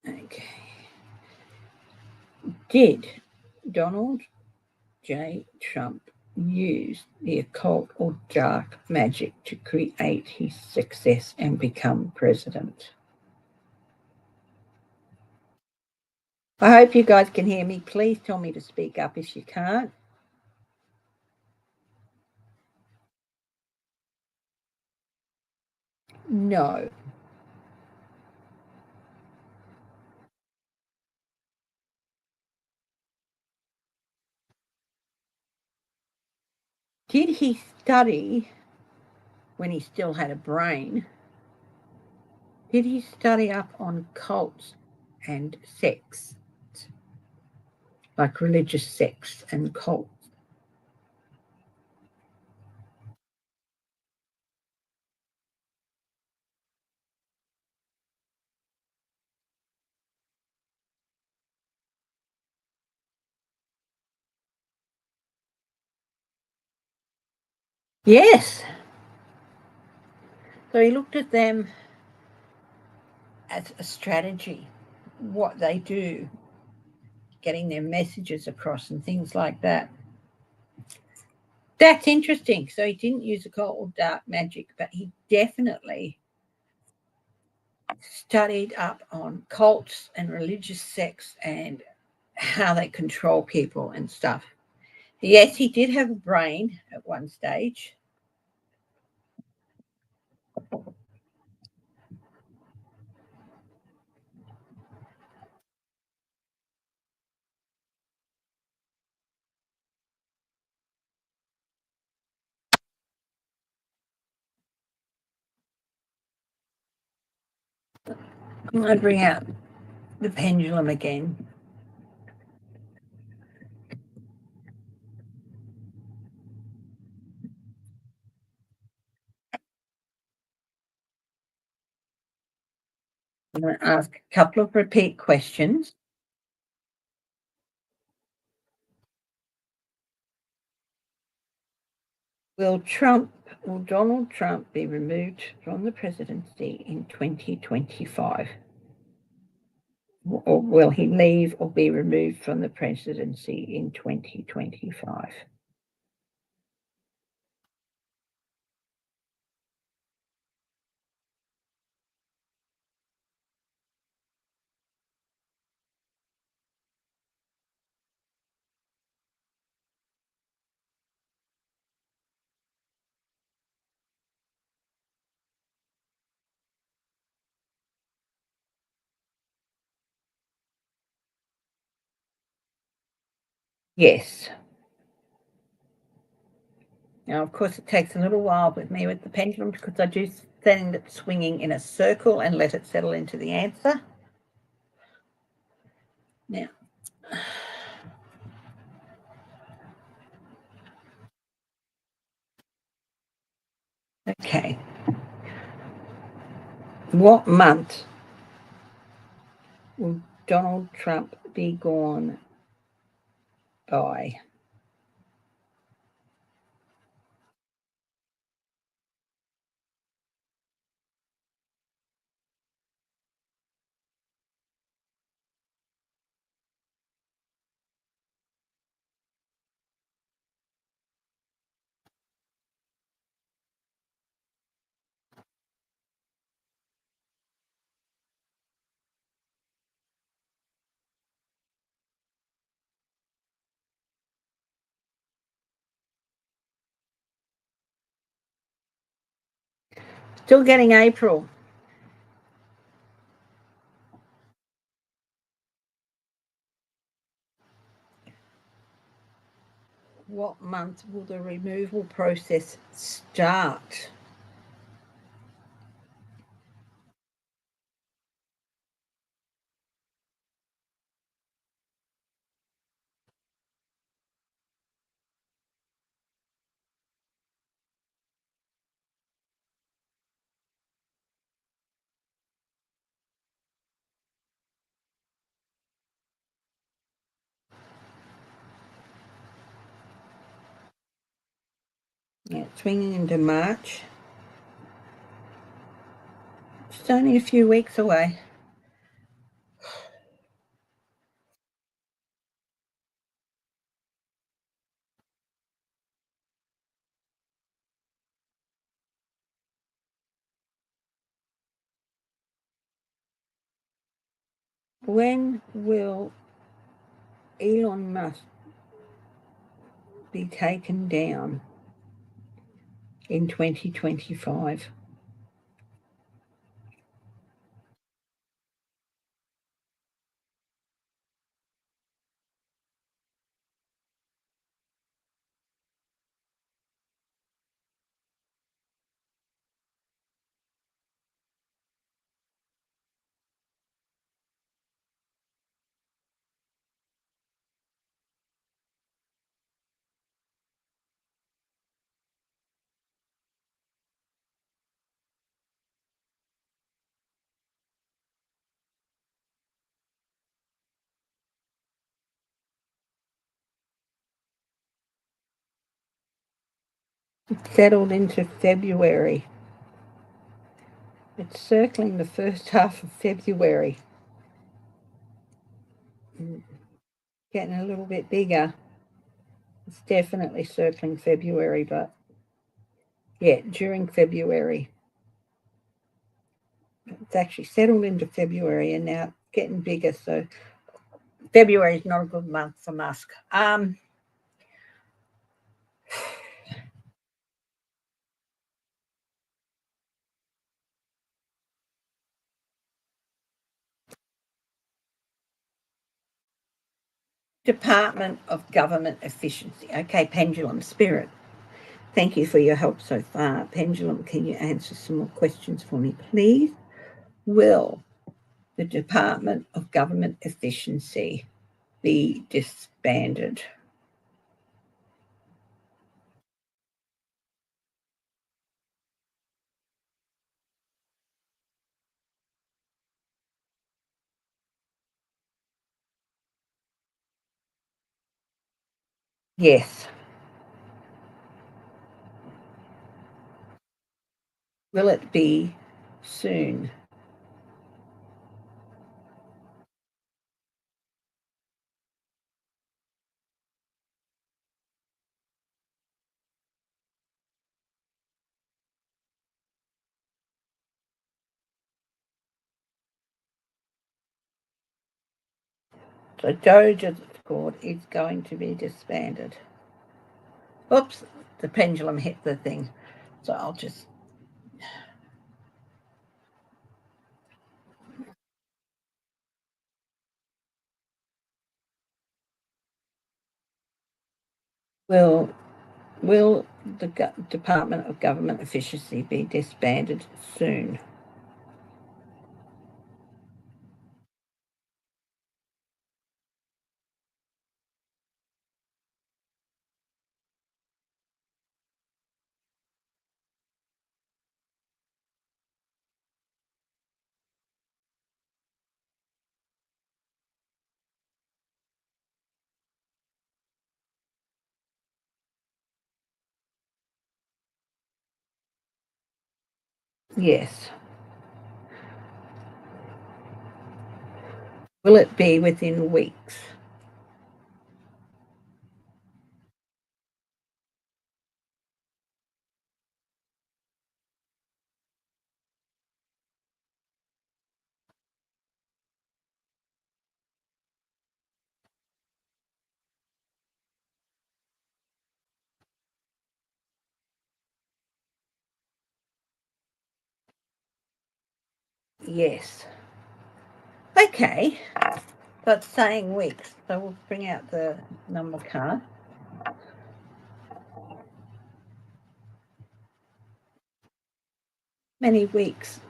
Okay. Did Donald J. Trump use the occult or dark magic to create his success and become president? I hope you guys can hear me. Please tell me to speak up if you can't. No. Did he study when he still had a brain? Did he study up on cults and sects, like religious sects and cults? Yes. So he looked at them as a strategy, what they do, getting their messages across and things like that. That's interesting. So he didn't use occult or dark magic, but he definitely studied up on cults and religious sects and how they control people and stuff. Yes, he did have a brain at one stage. I'm going to bring out the pendulum again. I'm going to ask a couple of repeat questions. Will Donald Trump be removed from the presidency in 2025? Or will he leave or be removed from the presidency in 2025? Yes. Now, of course, it takes a little while with me with the pendulum because I do send it swinging in a circle and let it settle into the answer. Now, okay. What month will Donald Trump be gone by? Still getting April. What month will the removal process start? Yeah, swinging into March. It's only a few weeks away. When will Elon Musk be taken down in 2025? It's settled into February. It's circling the first half of February. Getting a little bit bigger. It's definitely circling February, but yeah, during February. It's actually settled into February and now getting bigger. So February is not a good month for Musk. Department of Government Efficiency. Okay, Pendulum Spirit. Thank you for your help so far. Pendulum, can you answer some more questions for me, please? Will the Department of Government Efficiency be disbanded? Yes. Will it be soon? So Doge, as it's called, is going to be disbanded. Oops, the pendulum hit the thing. So I'll just. Will the Department of Government Efficiency be disbanded soon? Yes. Will it be within weeks? Yes. Okay. That's saying weeks. So we'll bring out the number card. many weeks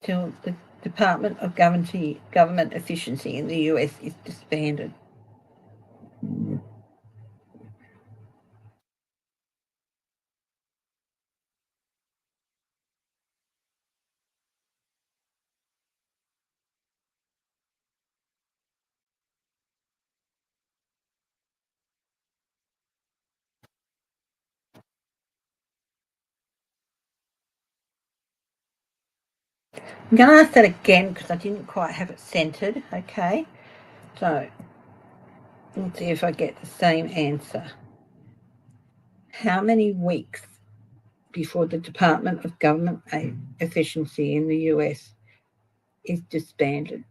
till the Department of Government Efficiency in the US is disbanded? I'm going to ask that again because I didn't quite have it centered. Okay, so let's see if I get the same answer. How many weeks before the Department of Government Efficiency in the US is disbanded?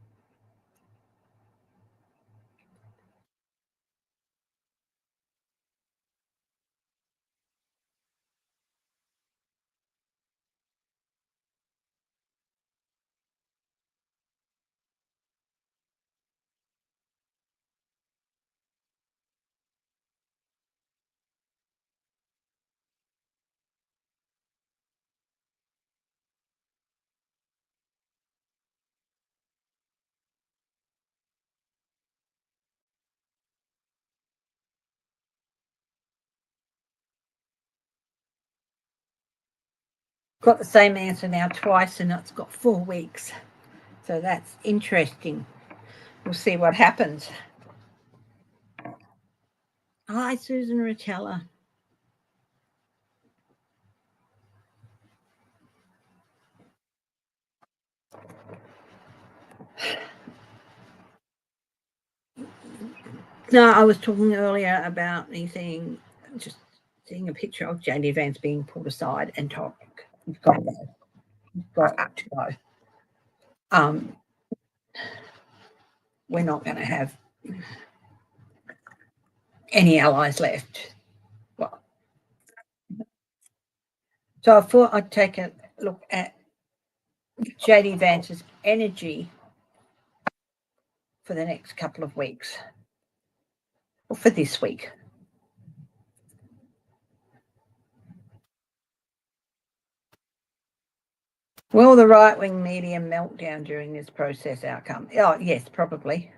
Got the same answer now twice, and it's got 4 weeks. So that's interesting. We'll see what happens. Hi, Susan Rotella. No, I was talking earlier about me just seeing a picture of JD Vance being pulled aside and told, you've got to go. You've got to go. We're not going to have any allies left. Well, so I thought I'd take a look at JD Vance's energy for the next couple of weeks, or for this week. Will the right-wing media melt down during this process outcome? Oh, yes, probably.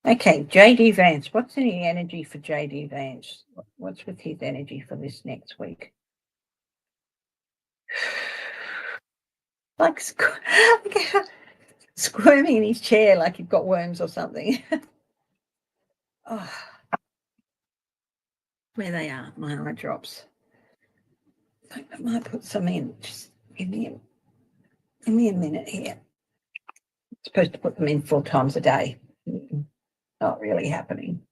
Okay, JD Vance. What's any energy for JD Vance? What's with his energy for this next week? Like squirming in his chair like he's got worms or something. Oh, where they are, my eye drops. I might put some in. Just give me a minute here. I'm supposed to put them in 4 times a day. Not really happening.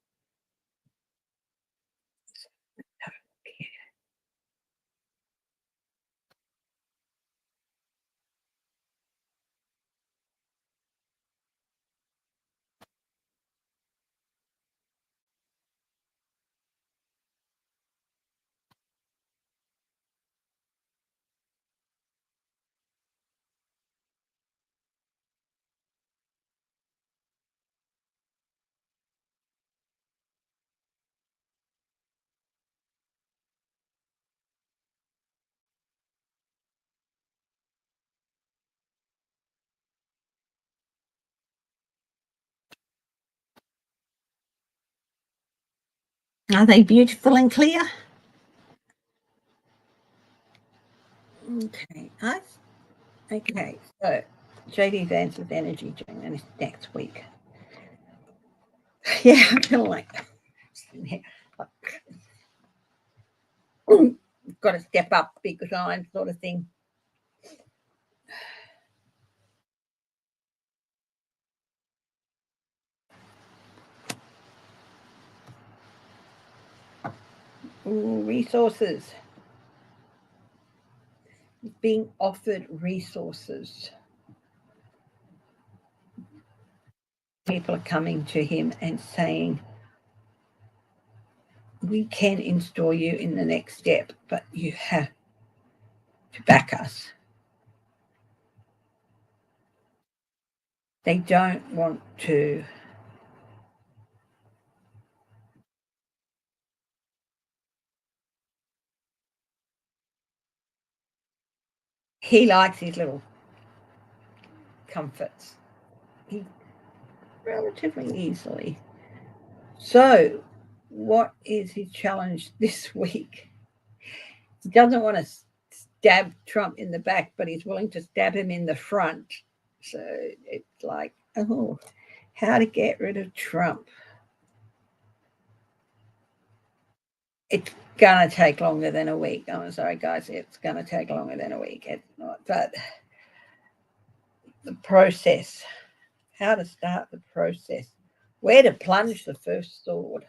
Are they beautiful and clear? Okay. Okay. So JD Vance's energy during this next week. Yeah, I feel like got to step up, big sign sort of thing. Resources. Being offered resources. people are coming to him and saying, we can install you in the next step, but you have to back us. They don't want to he likes his little comforts. He relatively easily. So, what is his challenge this week? He doesn't want to stab Trump in the back, but he's willing to stab him in the front. So it's like, oh, how to get rid of Trump. It's going to take longer than a week. I'm sorry, guys. It's going to take longer than a week. It's not, but the process, how to start the process, where to plunge the first sword.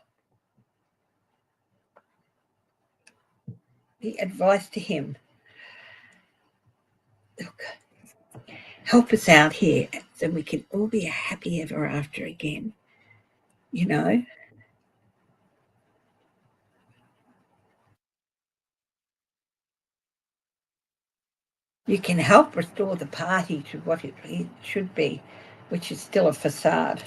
The advice to him, look, help us out here so we can all be happy ever after again. You know, you can help restore the party to what it should be, which is still a facade.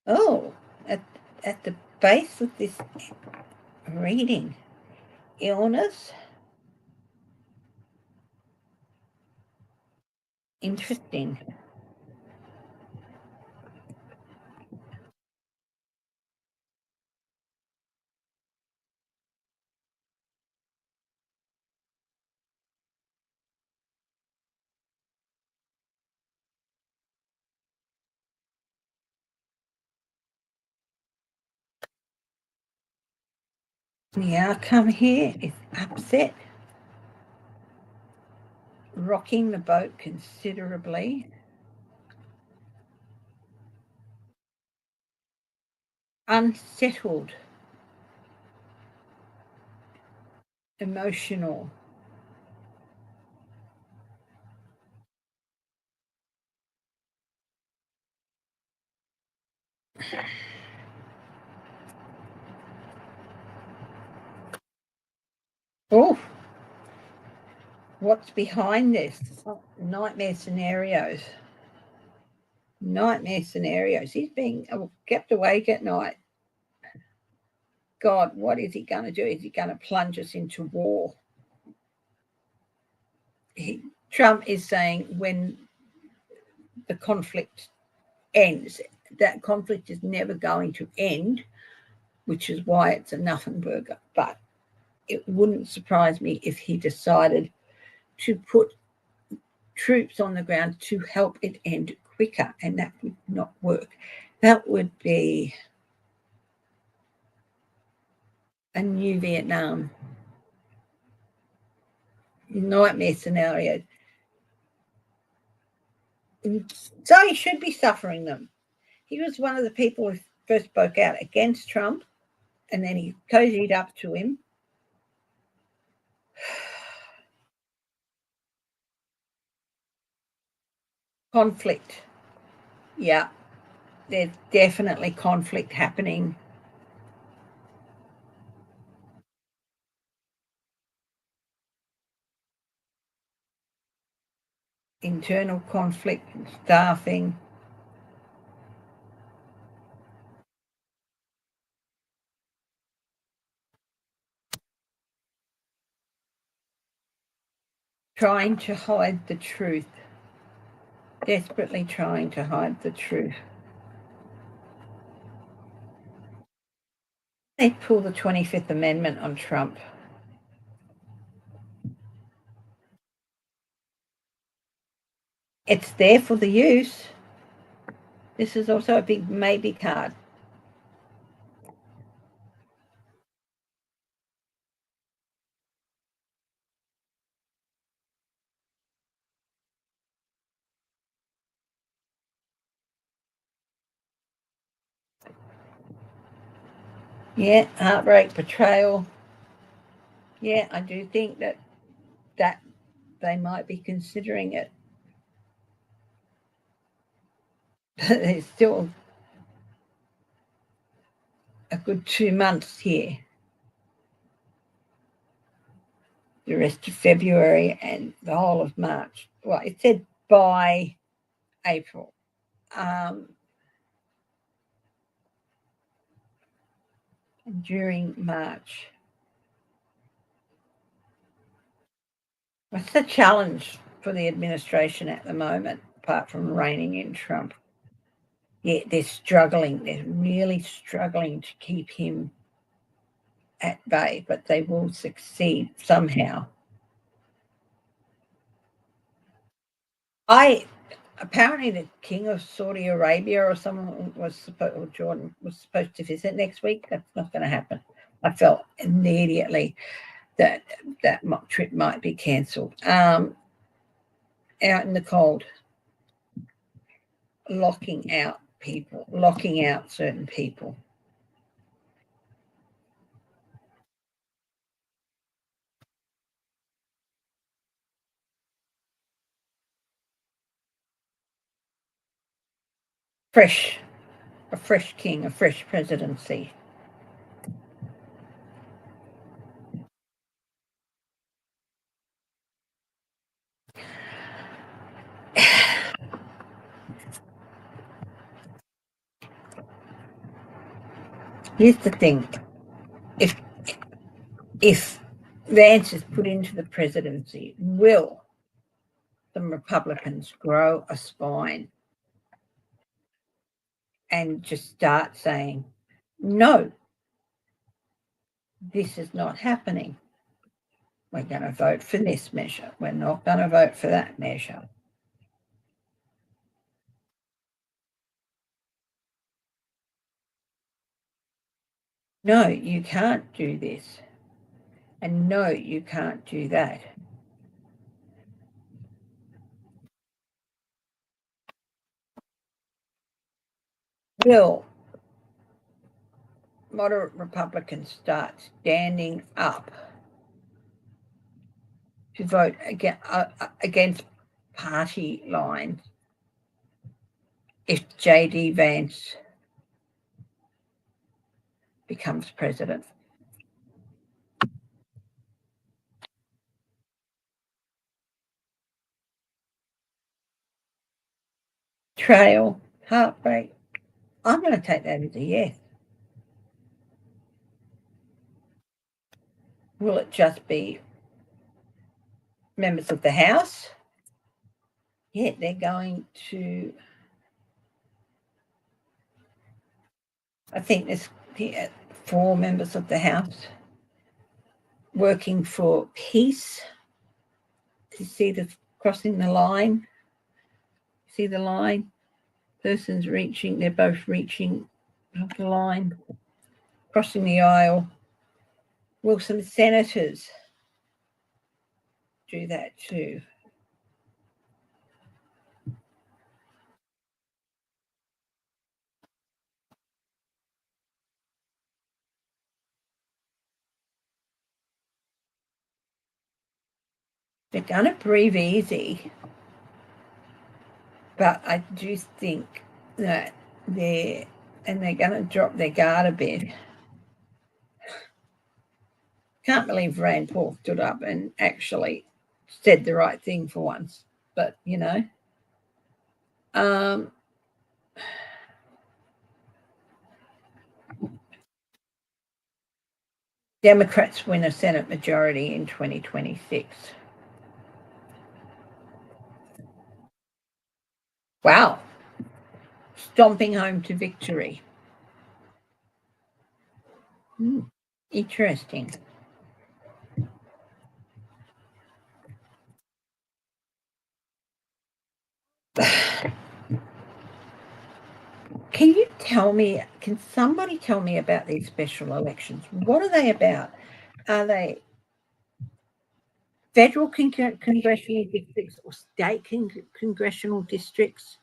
Oh, at the base of this reading, illness. Interesting. The outcome here is upset, rocking the boat considerably, unsettled, emotional. Oh, what's behind this? Oh, nightmare scenarios. Nightmare scenarios. He's being kept awake at night. God, what is he going to do? Is he going to plunge us into war? Trump is saying when the conflict ends, that conflict is never going to end, which is why it's a nothing burger. But it wouldn't surprise me if he decided to put troops on the ground to help it end quicker, and that would not work. That would be a new Vietnam nightmare scenario. So he should be suffering them. He was one of the people who first spoke out against Trump, and then he cozied up to him. Conflict. Yeah, there's definitely conflict happening. Internal conflict, staffing. Trying to hide the truth. Desperately trying to hide the truth. They pull the 25th Amendment on Trump. It's there for the use. This is also a big maybe card. Yeah, heartbreak, betrayal. Yeah, I do think that they might be considering it. There's still a good 2 months here. The rest of February and the whole of March. Well, it said by April. During March. What's the challenge for the administration at the moment, apart from reining in Trump? Yeah, they're struggling. They're really struggling to keep him at bay, but they will succeed somehow. Apparently the king of Saudi Arabia or someone or Jordan was supposed to visit next week. That's not going to happen. I felt immediately that trip might be cancelled. Out in the cold, locking out people, locking out certain people. A fresh king, a fresh presidency. Here's the thing: if Vance is put into the presidency, will the Republicans grow a spine and just start saying, "No, this is not happening. We're going to vote for this measure. We're not going to vote for that measure." No, you can't do this. And no, you can't do that. Will moderate Republicans start standing up to vote against party lines if J.D. Vance becomes president? Betrayal, heartbreak. I'm going to take that as a yes. Will it just be members of the House? Yeah, they're going to. I think there's 4 members of the House working for peace. You see the crossing the line? See the line? Person's reaching, they're both reaching up the line, crossing the aisle. Will some senators do that too? They're going to breathe easy, but I do think that they're going to drop their guard a bit. Can't believe Rand Paul stood up and actually said the right thing for once. But, Democrats win a Senate majority in 2026. Wow. Stomping home to victory. Interesting. Can somebody tell me about these special elections? What are they about? Are they federal congressional districts or state congressional districts?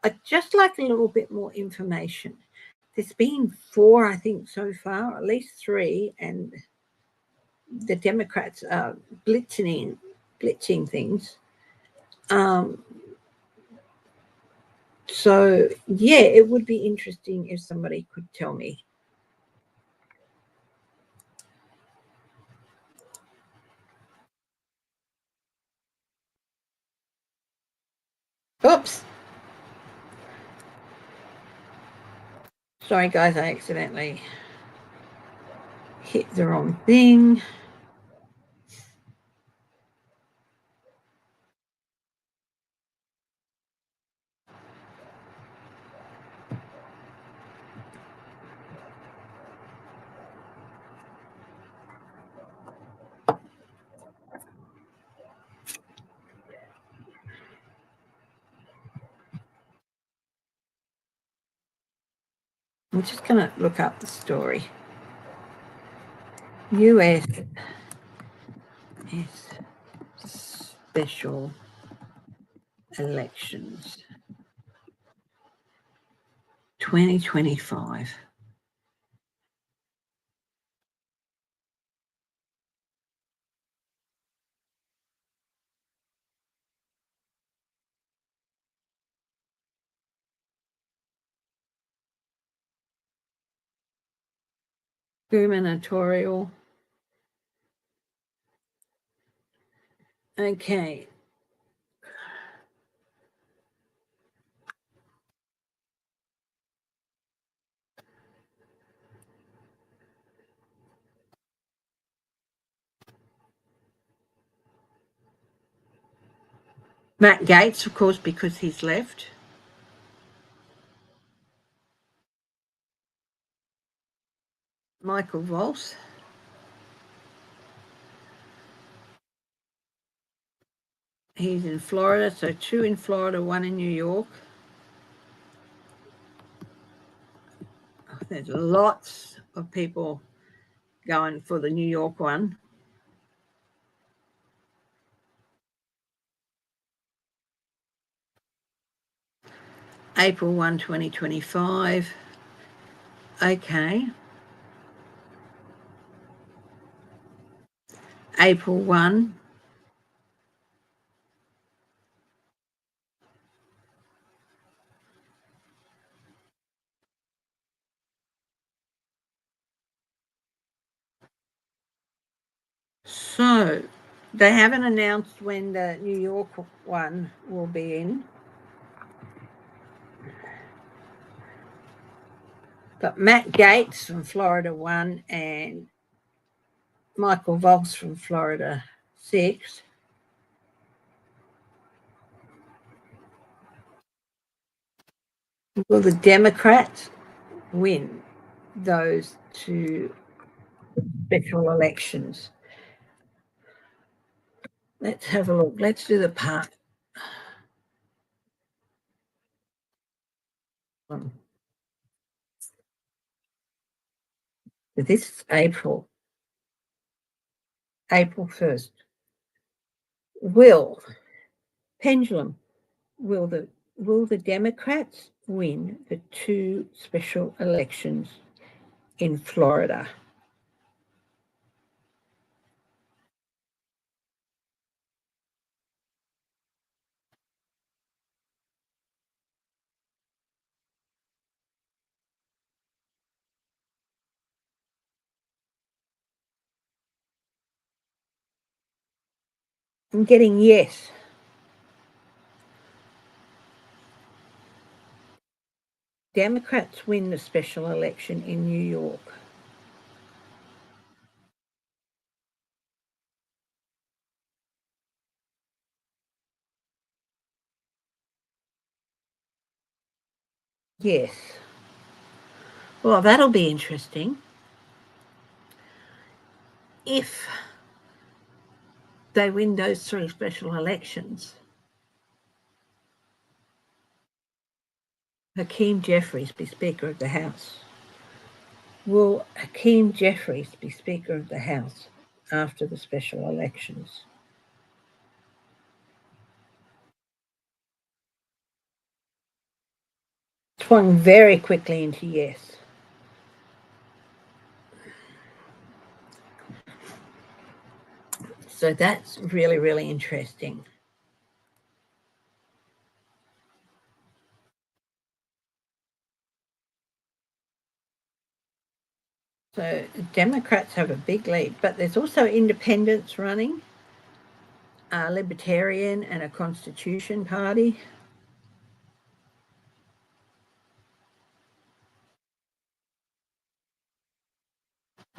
I'd just like a little bit more information. there's been 4, I think, so far, at least 3, and the Democrats are blitzing things. So, yeah, it would be interesting if somebody could tell me. Oops. Sorry, guys, I accidentally hit the wrong thing. I'm just going to look up the story. US special elections 2025. Gubernatorial. Okay. Matt Gaetz, of course, because he's left. Michael Voss. He's in Florida, so 2 in Florida, 1 in New York. There's lots of people going for the New York one. April 1, 2025. Okay. April 1. So they haven't announced when the New York one will be in. Got Matt Gaetz from Florida 1 and Michael Voss from Florida 6. Will the Democrats win those 2 special elections? Let's have a look. Let's do the part. This is April 1st. Pendulum, will the Democrats win the 2 special elections in Florida? I'm getting yes. Democrats win the special election in New York. Yes. Well, that'll be interesting. If they win those 3 special elections, Hakeem Jeffries be Speaker of the House. Will Hakeem Jeffries be Speaker of the House after the special elections? Swung very quickly into yes. So that's really, really interesting. So Democrats have a big lead, but there's also independents running, a Libertarian and a Constitution Party.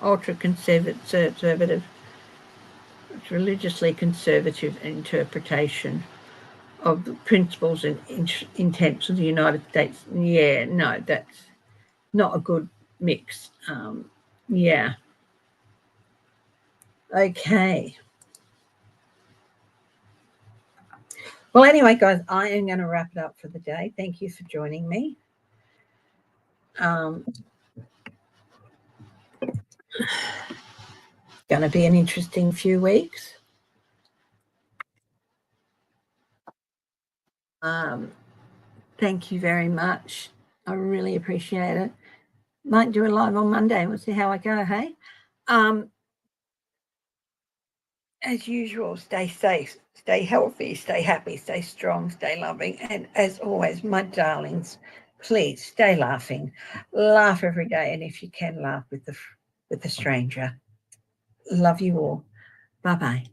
Ultra-conservative, religiously conservative interpretation of the principles and intents of the United States. Yeah, no, that's not a good mix. Yeah. Okay. Well, anyway, guys, I am going to wrap it up for the day. Thank you for joining me. Going to be an interesting few weeks. Thank you very much. I really appreciate it. Might do a live on Monday. We'll see how I go, hey? As usual, stay safe, stay healthy, stay happy, stay strong, stay loving. And as always, my darlings, please stay laughing. Laugh every day. And if you can, laugh with the stranger. Love you all. Bye-bye.